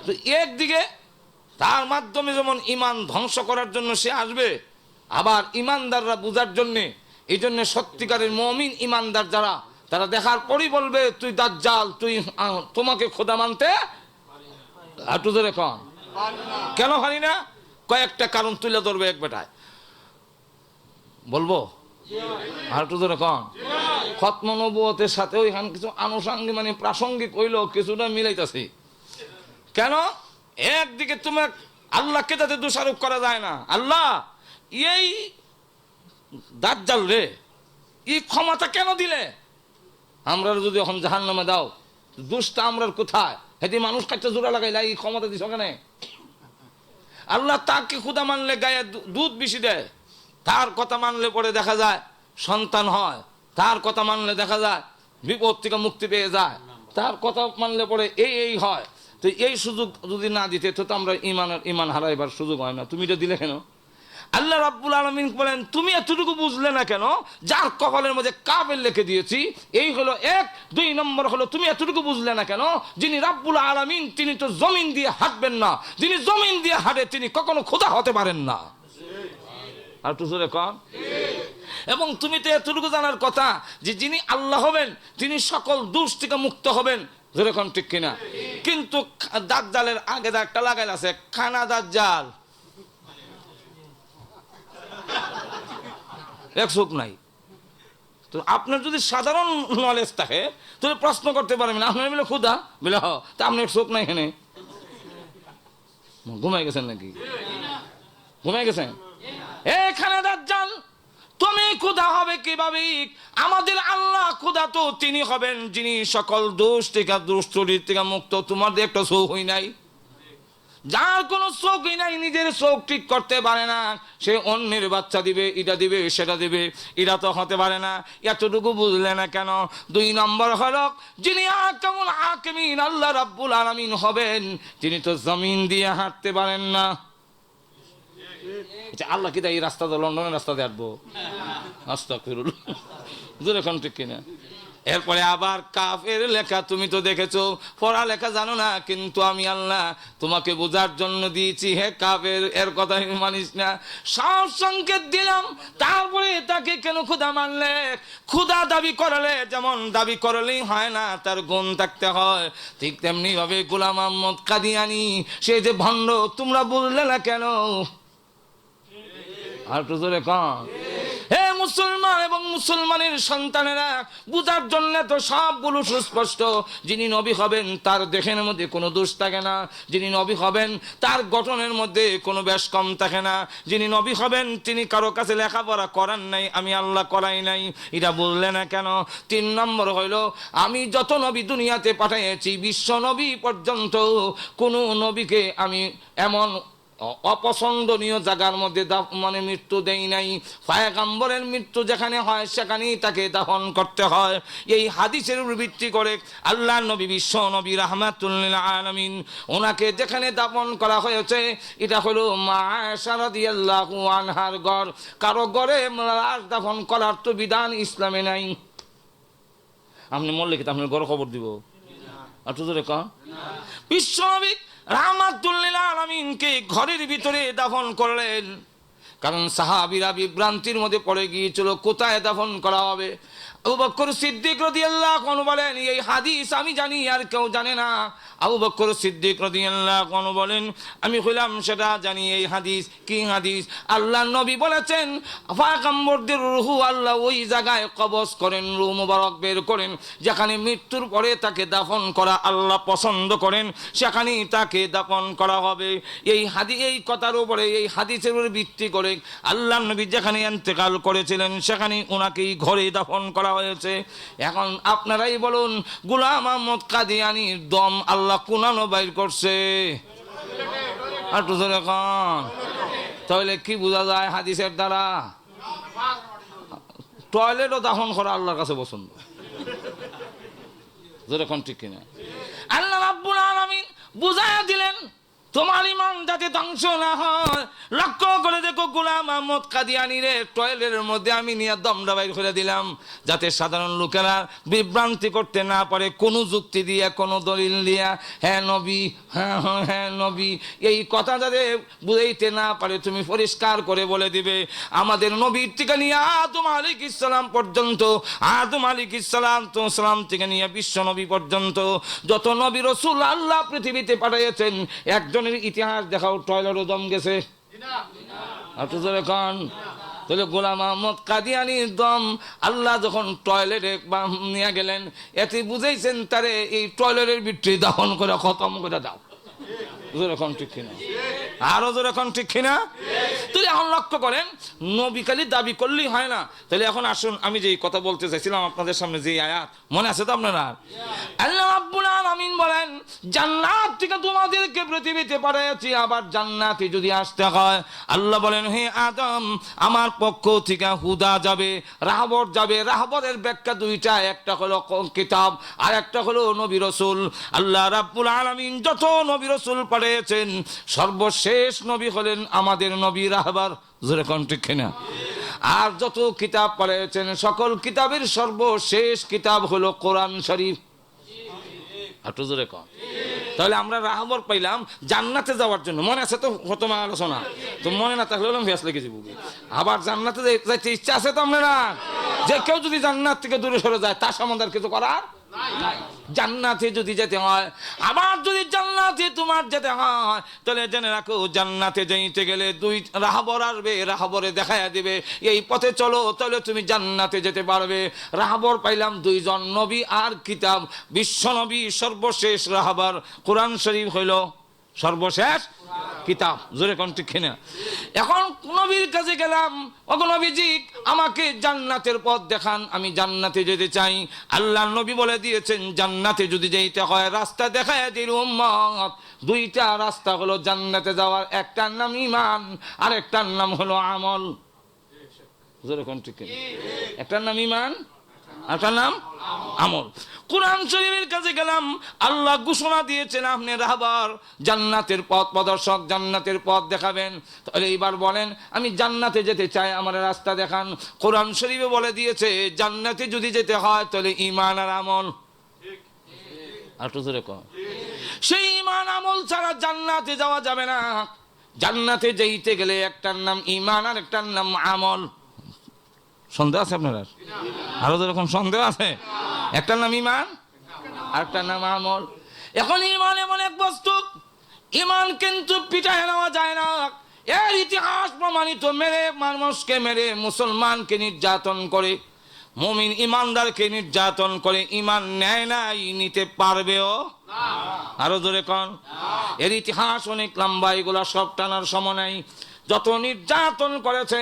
তো একদিকে তার মাধ্যমে যেমন ইমান ধ্বংস করার জন্য সে আসবে, আবার ইমানদাররা বুঝার জন্যে, এই জন্য সত্যিকারের মুমিন ইমানদার যারা, তারা দেখার পরই বলবে তুই দাজ্জাল, তুই তোমাকে খোদা মানতে একটু ধরে কন কেন পারি না? কয়েকটা কারণ তুলে ধরবে এক বেটায়, বলবো আর একটু ধরে কন। খতম নবুয়তের সাথে ওইখানে কিছু আনুষঙ্গিক মানে প্রাসঙ্গিক হইলেও কিছুটা মিলাইতেছি। কেন? একদিকে তোমার আল্লাহকে যাতে দোষারোপ করা যায় না, আল্লাহ এই দাজ্জাল রে এই ক্ষমতা কেন দিলে? আমরা যদি এখন জাহান্নামে দাও, দোষটা আমরার কোথায়? হেদি মানুষ কাছে জোড়া লাগাইলা, এই ক্ষমতা দিছ কেন? আল্লাহ তাকে খুদা মানলে গায়ে দুধ বেশি দেয়, তার কথা মানলে পরে দেখা যায় সন্তান হয়, তার কথা মানলে দেখা যায় বিপদ থেকে মুক্তি পেয়ে যায়, তার কথা মানলে পরে এই হয়। তো এই সুযোগ যদি না দিতে তো আমরা ইমান হারাইবার সুযোগ হয় না। তুমি এটা দিলে কেন? আল্লাহ রাব্বুল আলামিন বলেন তুমি এতটুকু বুঝলে না কেন? যার কপালের মধ্যে কাফের লিখে দিয়েছি, এই হলো এক। 2 নম্বর হলো তুমি এতটুকু বুঝলে না কেন? যিনি রাব্বুল আলামিন তিনি তো জমিন দিয়ে হাঁটবেন না, যিনি জমিন দিয়ে হাঁটে তিনি কখনো খোদা হতে পারেন না। আর একটু জোরে কন। এবং তুমি তো এতটুকু জানার কথা যে যিনি আল্লাহ হবেন তিনি সকল দোষ থেকে মুক্ত হবেন, যেরকম ঠিক কিনা? কিন্তু দাজ্জালের আগে একটা লাগাই আছে, খানা দাজ্জাল, এক চোখ নাই। তো আপনার যদি সাধারণ নলেজ থাকে তাহলে প্রশ্ন করতে পারবেন, আপনার বলে খুদা বলে হ, তা আপনার চোখ নাই এখানে, ঘুমাই গেছেন নাকি? ঘুমাই গেছেন? এখানে দাজ্জাল তুমি খুদা হবে কিভাবে? আমাদের আল্লাহ খুদা তো তিনি হবেন যিনি সকল দোষ থেকে, দোষ চরিত থেকে মুক্ত। তোমাদের একটা চোখ হই নাই, যার কোনো চোখই নাই, নিজের চোখ ঠিক করতে পারে না, সে অন্যের বাচ্চা দিবে, এটা দিবে সেটা দিবে, এটা তো হতে পারে না। এতটুকু বুঝলে না কেন? 2 নম্বর হলো যিনি আহকামুল হাকিমিন আল্লাহ রাব্বুল আলামিন হবেন, তিনি তো জমিন দিয়ে হাঁটতে পারেন না। আল্লাহ কি এই রাস্তা তো লন্ডনের রাস্তা দিয়ে হাঁটবো? আস্তাগফিরুল্লাহ, যেরকম ঠিক কিনা? এরপরে আবার কাফের লেখা তুমি তো দেখেছো, পড়া লেখা জানো না, কিন্তু আমি আল্লাহ তোমাকে বোঝার জন্য দিয়েছি। হে কাফের, এর কথা মানিস না, সব সংকেত দিলাম, তারপরে তাকে কেন খোদা মানলে? খোদা দাবি করলে যেমন দাবি করলেই হয় না, তার গুণ থাকতে হয়। ঠিক তেমনি ভাবে গোলাম আহমদ কাদিয়ানি, সে যে ভণ্ড, তোমরা বললে না কেন? আর তো জোরে কম। হে মুসলমান এবং মুসলমানের সন্তানেরা, বুঝার জন্য তো সবগুলো সুস্পষ্ট। যিনি নবী হবেন তার দেখের মধ্যে কোনো দোষ থাকে না, যিনি নবী হবেন তার গঠনের মধ্যে কোনো বেশ কম থাকে না, যিনি নবী হবেন তিনি কারো কাছে লেখাপড়া করান নাই, আমি আল্লাহ করাই নাই, এটা বললে না কেন? 3 নম্বর হইল, আমি যত নবী দুনিয়াতে পাঠাইছি, বিশ্ব নবী পর্যন্ত কোনো নবীকে আমি এমন অপছন্দনীয় জায়গার মধ্যে মানে মৃত্যু দেই নাই। পয়গম্বরের মৃত্যু যেখানে হয় সেখানেই তাকে দাফন করতে হয়। এই হাদিসের উপর ভিত্তি করে আল্লাহ নবী, বিশ্ব নবী রাহমাতুল লিল আলামিন, ওনাকে যেখানে দাফন করা হয়েছে এটা হলো মা আয়েশা রাদিয়াল্লাহু আনহার ঘর। কারো ঘরে লাশ দাফন করার তো বিধান ইসলামে নাই। আপনি মরলে কি আপনার ঘরে খবর দিব? একটু জোরে কন। বিশ্ব নবী রাহমাতুল লিল আলামিনকে ঘরের ভিতরে দাফন করলেন, কারণ সাহাবীরা বিভ্রান্তির মধ্যে পড়ে গিয়েছিল কোথায় দাফন করা হবে। আবু বকর সিদ্দিক রাদিয়াল্লাহু আনহু বলেন, এই হাদিস আমি জানি আর কেউ জানে না। আবু বকর সিদ্দিক রাদিয়াল্লাহু আনহু বলেন, আমি কইলাম সেটা জানি। এই হাদিস কি হাদিস? আল্লাহর নবী বলেছেন, পয়গম্বরদের রূহ আল্লাহ ওই জায়গায় কবজ করেন, রূহ মুবারক বের করেন, যেখানে মৃত্যুর পরে তাকে দাফন করা আল্লাহ পছন্দ করেন, সেখানেই তাকে দাফন করা হবে। এই কথার উপরে, এই হাদিসের উপরে ভিত্তি করে আল্লাহর নবী যেখানে ইন্তেকাল করেছিলেন সেখানে ওনাকেই ঘরে দাফন করা হয়েছে। এখন আপনারাই বলুন, গোলাম আহমদ কাদিয়ানির দম আল্লাহ কোনানো বাইর করছে? আর তো এখন তাহলে কি বোঝা যায় হাদিসের দ্বারা? টয়লেটও দাফন করা আল্লাহর কাছে পছন্দ। যেরকম ঠিক কিনা? আল্লাহ রাব্বুল আলামিন বুঝাইয়া দিলেন, তোমার ইমান যাতে ধ্বংস না হয়। লক্ষ্য করে দেখো, গোলাম আহমদ কাদিয়ানিরে টয়লেটের মধ্যে আমি নিয়ে দমটা বাইর করে দিলাম, যাতে সাধারণ লোকেরা বিভ্রান্তি করতে না পারে, কোনো যুক্তি দিয়া, কোনো দলিল দিয়া, হ্যাঁ নবী, হ্যাঁ হ্যাঁ নবী, এই কথা যাতে বুঝাইতে না পারে, তুমি পরিষ্কার করে বলে দিবে, আমাদের নবীর থেকে নিয়ে আদম আলাইহিস সালাম পর্যন্ত, আদম আলাইহিস সালাম থেকে নিয়ে বিশ্ব নবী পর্যন্ত যত নবী রাসূল আল্লাহ পৃথিবীতে পাঠিয়েছেন, একজনের ইতিহাস দেখাও টয়লেটও দম গেছে? আপনি তো এখন তাহলে গোলাম আহমদ কাদিয়ানির দম আল্লাহ যখন টয়লেটে নিয়ে গেলেন, এতে বুঝাইছেন তারে এই টয়লেটের ভিতরে দাফন করে খতম করে দাও। যেরকম ঠিক কিনা? আরো যেরকম ঠিক কিনা? তাহলে এখন লক্ষ্য করেন, নবী খালি দাবি করলেই হয় না। তাহলে এখন আসুন, আমি যে কথা বলতে চাইছিলাম আপনাদের সামনে, যে আয়াত মনে আছে তো আপনারা? আল্লাহ রাব্বুল আলামিন বলেন, জান্নাত থেকে তোমাদেরকে পৃথিবীতে পাঠিয়েছি, আবার জান্নাতে যদি আসতে হয়, আল্লাহ বলেন, হে আদম, আমার পক্ষ থেকে হুদা যাবে, রাহবর যাবে। রাহবরের ব্যাখ্যা দুইটা, একটা হলো কিতাব আর একটা হলো নবী রাসূল। আল্লাহ রাব্বুল আলামিন যত নবী রাসূল পাঠিয়েছেন, সর্বশেষ নবী হলেন আমাদের নবী রাহবার। যেরকম ঠিক কিনা? আর যত কিতাব পাঠিয়েছেন, সকল কিতাবের সর্বশেষ কিতাব হলো কোরআন শরীফ। একটু জোরে কম। তাহলে আমরা রাহবর পাইলাম জান্নাতে যাওয়ার জন্য। মনে আছে তো প্রথমে আলোচনা? তো মনে না থাকলে ভেস লেগেছি বুকে। আবার জান্নাতে যাইতে ইচ্ছা আছে তো আপনারা? যে কেউ যদি জান্নাত থেকে দূরে সরে যায়, তার সম্বন্ধে আর কিছু করার নাই। জান্নাতে যদি যেতে হয়, আবার যদি জান্নাতে তোমার যেতে হয়, তাহলে জেনে রাখো, জান্নাতে যাইতে গেলে দুই রাহবর আসবে, রাহবরে দেখাইয়া দিবে এই পথে চলো, তাহলে তুমি জান্নাতে যেতে পারবে। রাহবর পাইলাম দুইজন, নবী আর কিতাব। বিশ্ব নবী সর্বশেষ রাহবর, কোরআন শরীফ হইল সর্বশেষ কিতাব। জোরে কোন ঠিক কিনা? এখন নবীর কাছে গেলাম, ওগো নবীজি আমাকে জান্নাতের পথ দেখান, আমি জান্নাতে যেতে চাই। আল্লাহর নবী বলে দিয়েছেন, জান্নাতে যদি যেতে হয় রাস্তা দেখায় দিল উম্মত। দুইটা রাস্তা হলো জান্নাতে যাওয়ার, একটার নাম ঈমান আর একটার নাম হলো আমল। জোরে কোন ঠিক কিনা? একটার নাম ঈমান একটা নাম আমল। কোরআন শরীফের কাছে গেলাম, আল্লাহ ঘোষণা দিয়েছেন আপনি রাহবার, জান্নাতের পথ প্রদর্শক, জান্নাতের পথ দেখাবেন। তাহলে এইবার বলেন, আমি জান্নাতে যেতে চাই, আমার রাস্তা দেখান। কোরআন শরীফে বলে দিয়েছে জান্নাতে যদি যেতে হয় তাহলে ঈমান আর আমল। আর তো জোরে কম, সেই ঈমান আমল ছাড়া জান্নাতে যাওয়া যাবে না। জান্নাতে যেতে গেলে একটার নাম ঈমান আর একটার নাম আমল। সন্দেহ আছে আপনার? আরো যেরকম সন্দেহ আছে, একটার নাম ঈমান আর একটার নাম আমল। এখন ঈমান এমন এক বস্তু, ঈমান কিন্তু পিটায় নেওয়া যায় না। এর ইতিহাস প্রমাণিত, মেরে মানুষকে মেরে মুসলমানকে নির্যাতন করে, মুমিন ইমানদারকে নির্যাতন করে, ঈমান নেয় নাই, নিতে পারবেও আরো জোরে কন। এর ইতিহাস অনেক লম্বা, এগুলা সব টানার সময় নাই। যত নির্যাতন করেছে,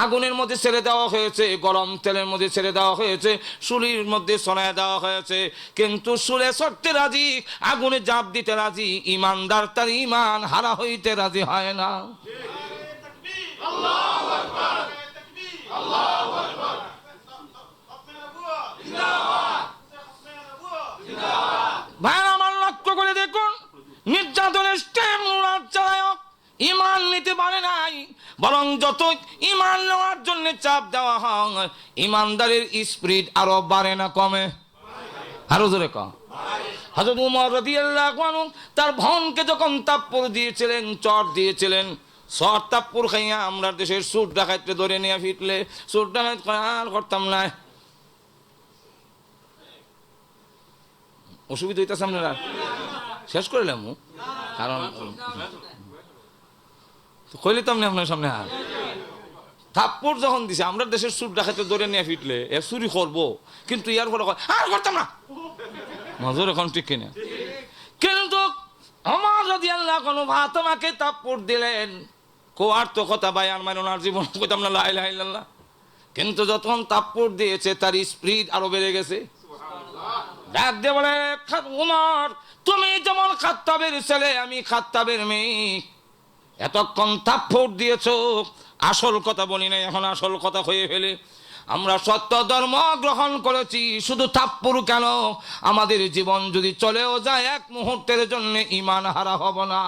আগুনের মধ্যে ছেড়ে দেওয়া হয়েছে, গরম তেলের মধ্যে ছেড়ে দেওয়া হয়েছে, শুলির মধ্যে ছড়ায় দেওয়া হয়েছে, কিন্তু শুলে ছড়তে রাজি, আগুনে জাপ দিতে রাজি। ইমানদার তার ঈমান হারা হইতে রাজি হয় না। ভাই আমার লক্ষ্য করে দেখুন, নির্যাতনের স্টেম চালায় ঈমান নিতে পারে নাই, বরং যত ঈমান নেওয়ার জন্য চাপ দেওয়া হয়, ঈমানদারের স্পিরিট আরো বাড়ে না কমে? আরো জোরে কম। হযরত ওমর রাদিয়াল্লাহু আনহু তার বোনকে যখন তাপ্পর দিয়েছিলেন, চট দিয়েছিলেন, শর্ট তাপ্পর খাইয়া আমরা দেশের সুট ডাকাইতে ধরে নিয়ে ফিটলে, সুট ডাকাইত আর করতাম না। অসুবিধা হইতেছে আপনারা? শেষ করলাম, কারণ কইলিতাম না আপনার সামনে। আর থাপ্পড় যখন দিছে, আমরা দেশের সুট ডাকাইতে ধরে নিয়ে ফিটলে এ চুরি করবো, কিন্তু ইয়ার পরে আর করতাম না, মজুর এখন ঠিক কিনা। কিন্তু আমার যদি আল্লাহ কোনো তোমাকে তাপ্পড় দিলেন, কোয়ার তো কথা ভাই আমার ওনার জীবন কইতাম না লা ইলাহা ইল্লাল্লাহ, কিন্তু যখন তাপ্পড় দিয়েছে তার স্পিরিট আরো বেড়ে গেছে। ডাক দিয়ে বলে, ওমর তুমি যেমন খাত্তাবের ছেলে, আমি খাত্তাবের মেয়ে, এতক্ষণ তাপ্পড় দিয়েছো, আসল কথা বলি নাই, এখন আসল কথা হয়ে ফেলে। আমরা সত্য ধর্ম গ্রহণ করেছি, শুধু তাপ্পড় কেন, আমাদের জীবন যদি চলেও যায় এক মুহূর্তের জন্য ঈমান হারা হব না।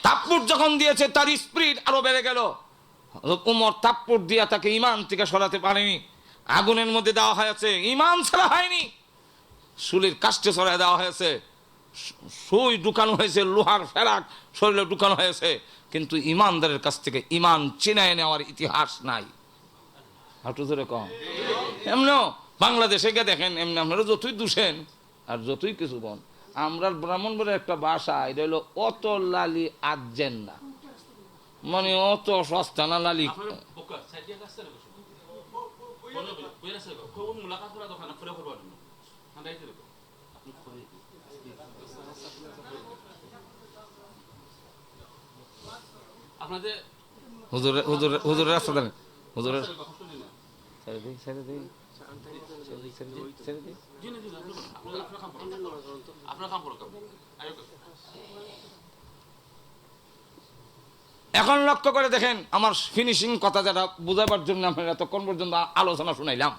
তাপ্পড় যখন দিয়েছে তার স্পিরিট আরো বেড়ে গেল। উমর তাপ্পড় দিয়া তাকে ঈমান থেকে সরাতে পারেনি, আগুনের মধ্যে দেওয়া হয়েছে, ঈমান ছাড়া হয়নি, শুলির কাষ্টে ছড়ায় দেওয়া হয়েছে, সুই ঢুকানো হয়েছে, লোহার ফেরাক শরীরে ঢুকানো হয়েছে, কিন্তু ঈমানদারের কাছ থেকে ঈমান চিনায় নেওয়ার ইতিহাস নাই। হাঁটু ধরে কম। এমন বাংলাদেশে গিয়ে দেখেন, এমনি আপনারা যতই দুষেন আর যতই কিছু বন, আমরা ব্রাহ্মণবাড়ির একটা ভাষা, এটা হলো অত লালি আজেন না, মানে অত সস্তা না লালি। হুজুরের রাস্তা দেন, হুজুরের এখন লক্ষ্য করে দেখেন আমার ফিনিশিং কথা, যেটা বোঝাবার জন্য আপনার এতক্ষণ পর্যন্ত আলোচনা শুনাইলাম।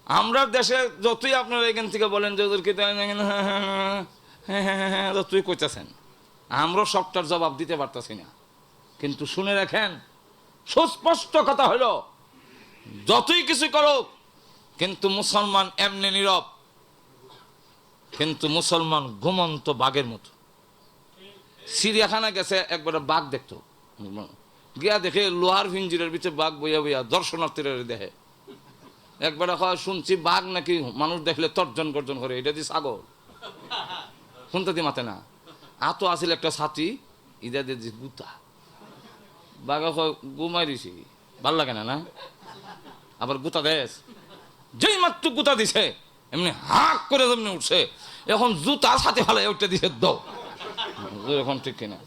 আমরা দেশে যতই আপনারা এখান থেকে বলেন যে যতই কইতেছেন, আমরা সবটার জবাব দিতে পারতেছি না, কিন্তু শুনে রাখেন, সুস্পষ্ট কথা হলো, যতই কিছু করো, কিন্তু মুসলমান এমনি নীরব, কিন্তু মুসলমান ঘুমন্ত বাঘের মতো। চিড়িয়াখানা গেছে, একবার বাঘ দেখতো, গিয়া দেখে লোহার ভিঞ্জিরের ভিতরে বাঘ বইয়া বইয়া দর্শনার্থীরা দেখে। একবার শুনছি বাঘ নাকি মানুষ দেখলে তর্জন গর্জন করে, এটা দিয়ে ছাগল শুনতে দি মাতে না, আতো আসিল একটা ছাতি, ইদা দিয়ে গুতা, বাঘা গুমাই দিছি, ভাল লাগে না না, আবার গুতা দেশ, যেই মাত্র গুতা দিছে এমনি হাঁক করে যেমনি উঠছে, এখন জুতার সাথে ফেলে উঠতে দিছে দৌ। এখন ঠিক কিনা?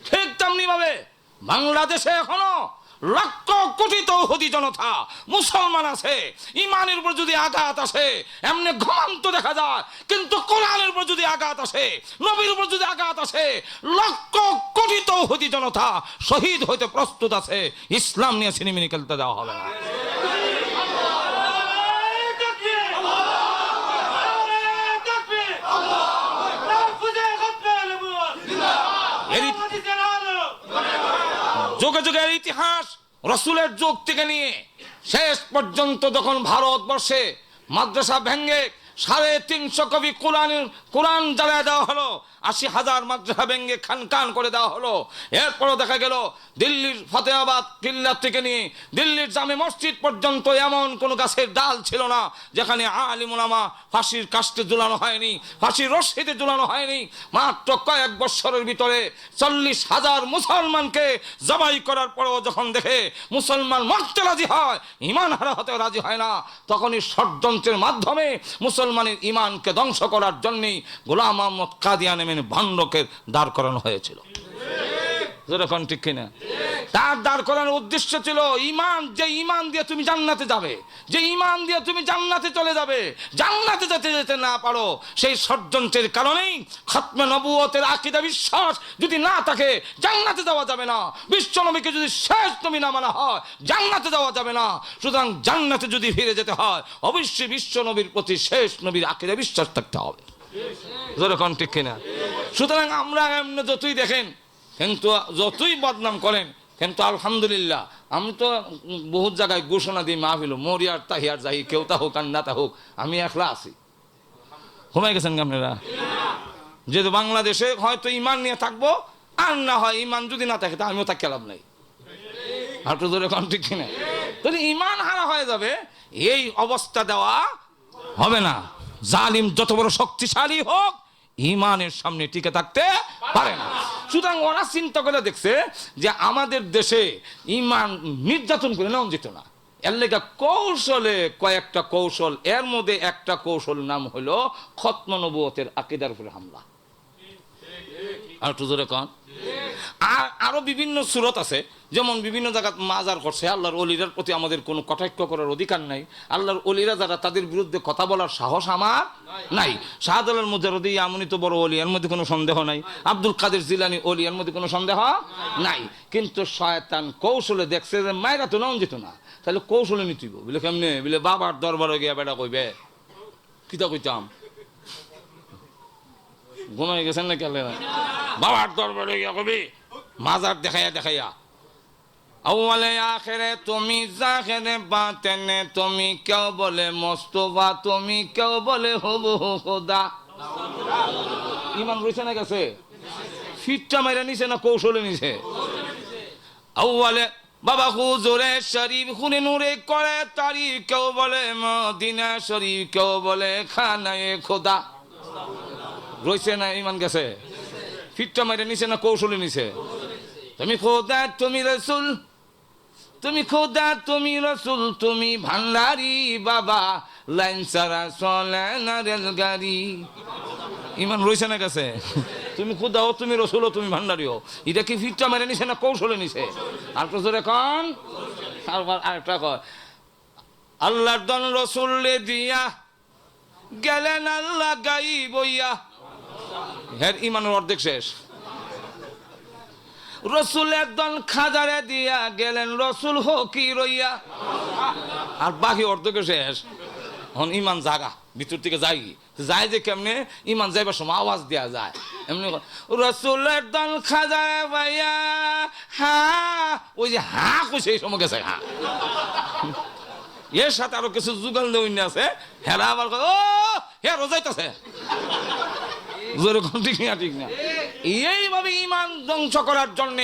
ঠিক তেমনি ভাবে বাংলাদেশে এখনো লক্ষ কোটি তৌহিদি জনতা মুসলমান আছে, ইমানের উপর যদি আঘাত আসে এমনি ঘুমান্ত দেখা যায়, কিন্তু কোরআনের উপর যদি আঘাত আসে, নবীর উপর যদি আঘাত আসে, লক্ষ কোটি তৌহিদি জনতা শহীদ হইতে প্রস্তুত আছে। ইসলাম নিয়ে ছিনিমিনি খেলতে দেওয়া হবে না। যুগে যুগের ইতিহাস, রসুলের যুগ থেকে নিয়ে শেষ পর্যন্ত যখন ভারতবর্ষে মাদ্রাসা ভেঙ্গে 350 কবি কোরআন জ্বালায় দেওয়া হলো, 80,000 মাদ্রাসা ভেঙ্গে খান করে দেওয়া হলো। এরপরও দেখা গেল দিল্লির ফতেহাবাদ কিল্লা থেকে নিয়ে দিল্লির জামে মসজিদ পর্যন্ত এমন কোন গাছের ডাল ছিল না যেখানে আলিম উলামা ফাঁসির কাস্টে ঝুলানো হয়নি, ফাঁসির রশিতে ঝুলানো হয়নি। মাত্র কয়েক বছরের ভিতরে 40,000 মুসলমানকে জবাই করার পরেও যখন দেখে মুসলমান মরতে রাজি হয়, ইমান হারা হতে রাজি হয় না, তখনই ষড়যন্ত্রের মাধ্যমে মুসলমানের ইমানকে ধ্বংস করার জন্যই গোলাম মোহাম্মদ কাদিয়ানি ভণ্ডকে দাঁড় করানো হয়েছিল। যেরকম ঠিক কিনা? তার দাঁড় করানোর উদ্দেশ্য ছিল ইমান, যে ইমান দিয়ে তুমি জান্নাতে যাবে, যে ইমান দিয়ে তুমি জান্নাতে চলে যাবে, জান্নাতে যেতে যেতে না পারো, সেই ষড়যন্ত্রের কারণেই খতমে নবুয়তের আকীদা বিশ্বাস যদি না থাকে জান্নাতে যাওয়া যাবে না। বিশ্ব নবীকে যদি শেষ নবী না মানা হয় জান্নাতে যাওয়া যাবে না। সুতরাং জান্নাতে যদি ফিরে যেতে হয় অবশ্যই বিশ্ব নবীর প্রতি শেষ নবীর আকীদা বিশ্বাস থাকতে হবে। যেরকম ঠিক কিনা? সুতরাং আমরা এমনি যতই দেখেন, কিন্তু যতই বদনাম করেন, কিন্তু আলহামদুলিল্লাহ আমি তো বহুত জায়গায় ঘোষণা দিই মাহফিল, মরিয়ার তাহিয়ার যাই, কেউ তা হোক আর না তা হোক, আমি একলা আছি। ঘুমাই গেছেন আপনারা? যেহেতু বাংলাদেশে হয়তো ইমান নিয়ে থাকবো, আর না হয় ইমান যদি না থাকে তা আমিও তা লাভ নাই। আর তো যেরকম ঠিক কিনা? তাহলে ইমান হারা হয়ে যাবে, এই অবস্থা দেওয়া হবে না। জালিম যত বড় শক্তিশালী হোক ইমানের সামনে টিকে থাকতে পারে না। সুতরাং ওরা চিন্তা করে দেখছে যে আমাদের দেশে ইমান নির্যাতন করে নেওয়া যেত না, এর লেগে কৌশলে কয়েকটা কৌশল, এর মধ্যে একটা কৌশল নাম হলো খতমে নবুয়তের আকীদার উপরে হামলা। আর একটু জোরে কন। আর আরো বিভিন্ন সূরত আছে, যেমন বিভিন্ন জায়গায় মাজার করছে। আল্লাহর ওলিরার প্রতি আমাদের কোনো কটাক্ষ করার অধিকার নাই। আল্লাহর ওলিরা যারা, তাদের বিরুদ্ধে কথা বলার সাহস আমার নাই। শাহজালাল মুজাররদি আমনি তো বড় ওলি, এর মধ্যে কোনো সন্দেহ নাই। আব্দুল কাদের জিলানী ওলি, এর মধ্যে কোনো সন্দেহ নাই। কিন্তু শয়তান কৌশলে দেখছে যে মায়েরা তো নাও যেত না, তাহলে কৌশলে নিতেইব। বলে কেমনে? বলে বাবার দরবারে গিয়া বেটা কইবে, কিতা কইতাম, ঘুমাই গেছেন না কেলে? বাবার দরবারে গিয়া কবি মাজার দেখাইয়া দেখাইয়া আউয়ালে আখেরে তুমি জাহেরে বাতেনে, তুমি কেউ বলে মোস্তফা, তুমি কেউ বলে হবু খোদা। ইমান রয়েছে না গেছে? ফিটটা মাইরা নিছে না কৌশলে নিছে? আউয়ালে বাবা হুজুরে শরীফ খুনে নূরে করে তারি, কেউ বলে মদিনা শরীফ, কেউ বলে খানায়ে খোদা। রয়েছে না? ইমান গেছে? ফিটটা মাইরা নিছে না কৌশলে নিছে? তুমি খোদা তুমি রসুল, তুমি খোদা তুমি রসুল, তুমি ভান্ডারি বাবা, লাইন সারা চলে না রেলগাড়ি। ইমান রয়েছে না গেছে? তুমি খোদাও, তুমি রসুলও, তুমি ভান্ডারিও। এটা কি ফিটটা মেরে নিছে না কৌশলে নিছে? আর তো জোরে কন। আরেকটা কয়, আল্লাহর দন রসুলে দিয়া গেলেন আল্লাহ গাই বইয়া। হ্যাঁ, ইমানের অর্ধেক শেষ। রসুলের দল খাজারে দিয়া গেলেন রসুল হকি রইয়া, আর বাকি অর্ধেক শেষ। এখন ইমান জাগা ভিতর থেকে যাই যায় যে কেমনে? ইমান যাইবার সময় আওয়াজ দেওয়া যায় এমনি, রসুলের দল খাজারে ভাইয়া হা, ওই যে হা কইছে এই সময় গেছে হা। এর সাথে আরো কিছু যুগল দৈন্য আছে, হেরা আবার ও হে রোজাইতেছে। ঠিক না? এইভাবে ইমান ধ্বংস করার জন্য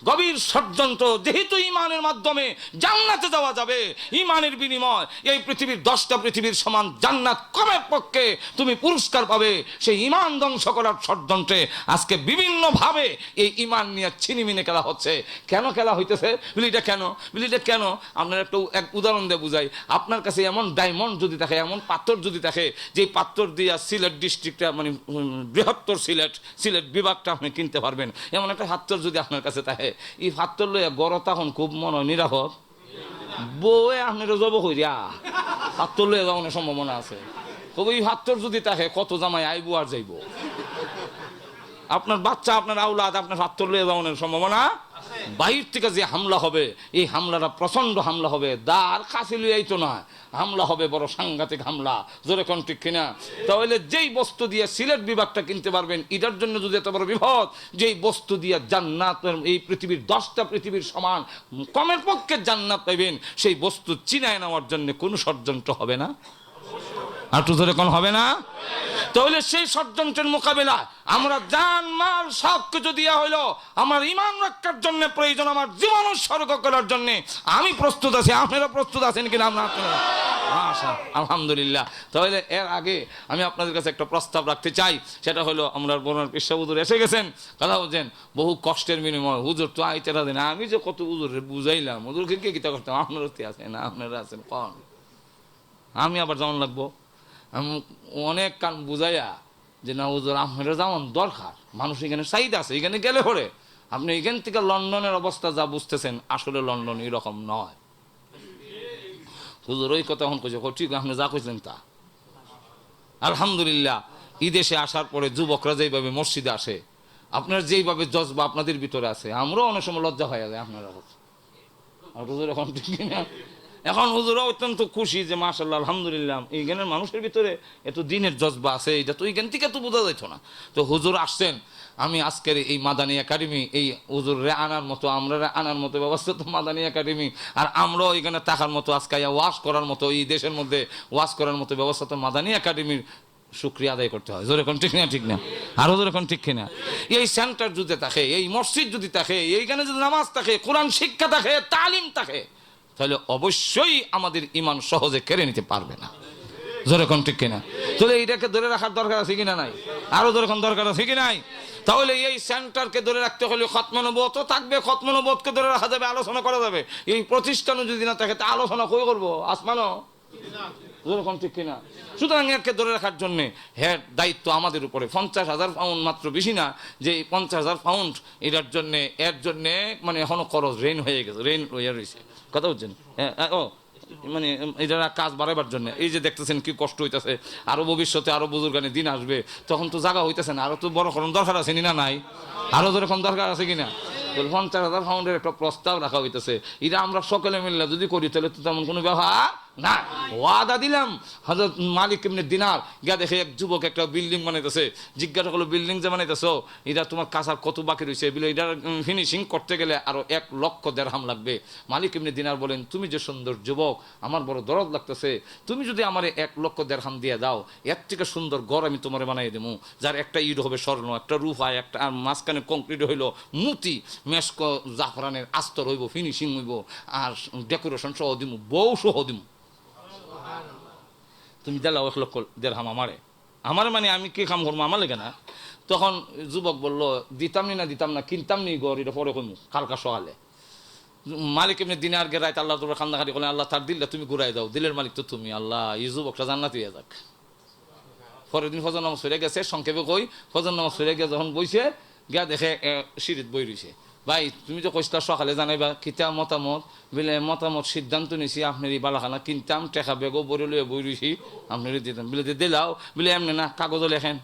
গভীর ষড়যন্ত্র। যেহেতু ইমানের মাধ্যমে জান্নাতে যাওয়া যাবে, ইমানের বিনিময় এই পৃথিবীর 10টা পৃথিবীর সমান জান্নাত কমের পক্ষে তুমি পুরস্কার পাবে, সেই ইমান ধ্বংস করার ষড়যন্ত্রে আজকে বিভিন্ন ভাবে এই ইমান নিয়ে ছিনিমিনি খেলা হচ্ছে। কেন খেলা হইতেছে? বিলিটা কেন? বিলিটা কেন? আপনার একটু এক উদাহরণ দিয়ে বুঝাই। আপনার কাছে এমন ডায়মন্ড যদি থাকে, এমন পাথর যদি থাকে, যে পাথর দিয়া সিলেট ডিস্ট্রিক্টটা মানে বৃহত্তর সিলেট বিভাগটা আপনি কিনতে পারবেন, এমন এমন একটা ফাত্তর যদি আপনার কাছে থাকে, এই ফাত্তর লইয়া গড় তখন খুব মনে হয় নিরাপদ। বউয়ে আপনার জব কইরা ফাত্তর লইয়া যাওয়ার সম্ভাবনা আছে। তবে এই ফাত্তর যদি থাকে কত জামাই আইবো আর যাইব। আপনার বাচ্চা, আপনার আওলাদ, আপনার ফাত্তর লইয়া যাওয়ার সম্ভাবনা। বাহির থেকে যে হামলা হবে, এই হামলাটা প্রচন্ড হামলা হবে, দার কাছে লইয়াই তো নয়, হামলা হবে বড় সাংঘাতিক হামলা। জোরে কোন ঠিক কিনা? তাহলে যেই বস্তু দিয়ে সিলেট বিভাগটা কিনতে পারবেন, এটার জন্য যদি এত বড় বিপদ, যেই বস্তু দিয়ে জান্নাতের এই পৃথিবীর 10টা পৃথিবীর সমান কমের পক্ষে জান্নাত পাইবেন, সেই বস্তু চিনায় নেওয়ার জন্য কোনো ষড়যন্ত্র হবে না। আর তো জোরে কোন হবে না? তাহলে সেই ষড়যন্ত্রের মোকাবেলা আমরা জান মাল সব কিছু দিয়া হইলো আমার ঈমান রক্ষার জন্য প্রয়োজন, আমার জীবন উৎসর্গ করার জন্য আমি প্রস্তুত আছি। আপনারা প্রস্তুত আছেন কিনা? আপনারা আলহামদুলিল্লাহ। তাহলে এর আগে আমি আপনাদের কাছে একটা প্রস্তাব রাখতে চাই, সেটা হলো আমরা বোনার পেশা হুজুর এসে গেছেন, কথা বলছেন বহু কষ্টের বিনিময়। হুজুর তো আইতেরা দেন, আমি যে কত হুজুরে বুঝাইলাম, হুজুরকে কে কিতা করতাম, আপনারা আছেন না, আপনারা আছেন কন, আমি আবার যেমন লাগবো অনেক কান বুঝাইয়া যে না হুজুর আপনারা যেমন দরকার, মানুষ এখানে চাহিদা আছে, এখানে গেলে পরে আপনি এখান থেকে লন্ডনের অবস্থা যা বুঝতেছেন, আসলে লন্ডন এরকম নয়। হুজুর ওই কথা এখন কইছে, ঠিক আপনি যা কইছেন তা। আলহামদুলিল্লাহ, এই দেশে আসার পরে যুবকরা যেইভাবে মসজিদে আসে, আপনার যেইভাবে জজবা আপনাদের ভিতরে আছে, আমরাও অনেক সময় লজ্জা হয়ে যায় আপনারা। আর হুজুর এখন ঠিক কিনা? এখন হুজুরা অত্যন্ত খুশি যে মাশাআল্লাহ আলহামদুলিল্লাহ এইখানের মানুষের ভিতরে এত দিনের জজবা আছে, এটা তো এইখান থেকে তো বোঝা যাইত না। তো হুজুর আসছেন, আমি আজকের এই মাদানী একাডেমি, এই হুজুরে আনার মতো, আমরা আনার মতো ব্যবস্থা তো মাদানী একাডেমি, আর আমরাও এখানে থাকার মতো, আজকে ওয়াজ করার মতো, এই দেশের মধ্যে ওয়াজ করার মতো ব্যবস্থা তো মাদানী একাডেমির শুকরিয়া আদায় করতে হয়। জোরে কোন ঠিক না? ঠিক না? আরো জোরে কোন ঠিক কিনা? এই সেন্টার যদি থাকে, এই মসজিদ যদি থাকে, এইখানে যদি নামাজ থাকে, কোরআন শিক্ষা থাকে, তালিম থাকে, তাহলে অবশ্যই আমাদের ঈমান সহজে কেড়ে নিতে পারবে না। জোরে কোন ঠিক কিনা? তাহলে এইটাকে ধরে রাখার দরকার আছে কিনা নাই? আরো ধরে কোন দরকার আছে কি নাই? তাহলে এই সেন্টারকে ধরে রাখতে হলে খতম নবুয়ত থাকবে, খতম নবুয়তকে ধরে রাখা যাবে, আলোচনা করা যাবে। এই প্রতিষ্ঠানও যদি না থাকে তা আলোচনা কই করবো? আসমানও যেরকম ঠিক কিনা? সুতরাং এরকে ধরে রাখার জন্য হ্যাঁ দায়িত্ব আমাদের উপরে। 50,000 পাউন্ড মাত্র, বেশি না, যে 50,000 পাউন্ড এটার জন্যে, এর জন্যে মানে এখনো খরচ রেন হয়ে গেছে, রেন হয়ে রয়েছে, কথা বলছেন? ও মানে এটা কাজ বাড়াবার জন্য এই যে দেখতেছেন কি কষ্ট হইতেছে। আরো ভবিষ্যতে আরো বুজুর্গানি দিন আসবে, তখন তো জায়গা হইতেছে না, আরো তো বড় করণ দরকার আছে না নাই? আরো যেরকম দরকার আছে কিনা? 50,000 পাউন্ডের একটা প্রস্তাব রাখা হইতেছে, এটা আমরা সকলে মিললে যদি করি তাহলে তো তেমন কোনো ব্যবহার না। ওয়াদা দিলাম। হযরত মালিক ইবনে দিনার গিয়া দেখে এক যুবক একটা বিল্ডিং বানাইতেছে, জিজ্ঞাসা করলো বিল্ডিং যে বানাইতেছো এটা তোমার কাছার কত বাকি রয়েছে? বলে এটার ফিনিশিং করতে গেলে আরো 1 লক্ষ দেরহাম লাগবে। মালিক ইবনে দিনার বলেন, তুমি যে সুন্দর যুবক, আমার বড় দরদ লাগতেছে, তুমি যদি আমারে 1 লক্ষ দেরহাম দিয়ে দাও, এর থেকে সুন্দর ঘর আমি তোমারে বানাই দেবো, যার একটা ইট হবে স্বর্ণ, একটা রূপ হয়, একটা মাঝখানে কংক্রিট হইল মুতি, মেশক জাফরানের আস্তর হইব, ফিনিশিং হইব, আর ডেকোরেশন সহ দিমু, বউ সহ দিমু। তুমি দিলাও 1 লক্ষ দেরহাম আমারে, আমার মানে আমি কি কাম করবো, আমার লেগে না। তখন যুবক বললো, দিতাম নি না দিতাম না, কিনতাম নি গড়, এটা পরে কমু কালকা সকালে। মালিক এমনি দিনার গে রায় আল্লাহ তোমরা কান্দাকাটি করলেন, আল্লাহ তার দিলটা তুমি ঘুরাই দাও, দিলের মালিক তো তুমি, আল্লাহ এই যুবকটা জান্নাতি হয়ে যাক। পরের দিন ফজর নামাজ পড়ে গেছে, সংক্ষেপে কই, ফজর নামাজ পড়ে গিয়ে যখন বইছে, গিয়া দেখে সিঁড়িত বই রয়েছে। ভাই তুমি তো কইসলা সকালে জানাইবা কিতা মতামত, বলে মতামত সিদ্ধান্ত নিছি আপনার এই বালাখানা কিনতাম, টেকা বেগও বড় লইয়া বই রয়েছি, আপনার দিতাম। বলে দিলাও, বলে এমনি না, কাগজও লেখেন।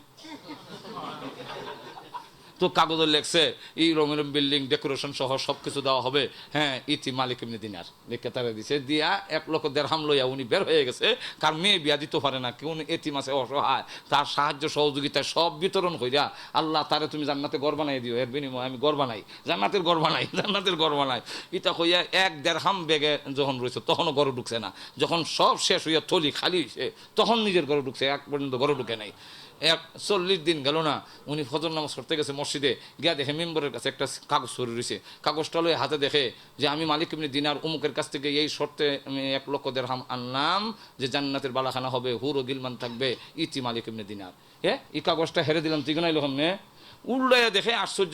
তো কাগজে লেখছে এই রঙের বিল্ডিং ডেকোরেশন সহ সবকিছু দেওয়া হবে, হ্যাঁ ইতি মালিক এমনি দিনার লেখা তারা দিছে, দিয়া 1 লক্ষ দেরহাম লইয়া উনি বের হয়ে গেছে। কার মেয়ে বিয়া দিতে পারে না, কেউ এতিম আছে অসহায়, তার সাহায্য সহযোগিতায় সব বিতরণ কইরা আল্লাহ তারে তুমি জান্নাতে ঘর বানাই দিও, এর বিনিময়ে আমি ঘর বানাই, জান্নাতের ঘর বানাই, জান্নাতের ঘর বানাই। এটা কইয়া 1 দেরহাম বেগে যখন রয়েছে তখনও ঘরে ঢুকছে না, যখন সব শেষ হইয়া থলি খালি হয়েছে তখন নিজের ঘরে ঢুকছে, 1 পর্যন্ত ঘরে ঢুকে নাই। 40 দিন গেল না, উনি ফজর নামাজ পড়তে গেছে মসজিদে, গিয়া দেখে মেম্বরের কাছে একটা কাগজ সরে রয়েছে। কাগজটা লয়ে হাতে দেখে যে আমি মালিক ইবনে দিনার অমুকের কাছ থেকে এই শর্তে আমি 1 লক্ষ দেরহাম আনলাম যে জান্নাতের বালাখানা হবে, হুর ও গিলমান থাকবে, ইতি মালিক ইবনে দিনার। এই কাগজটা হেরে দিলাম, ঠিক নাই লোক উল্লাইয়া দেখে আশ্চর্য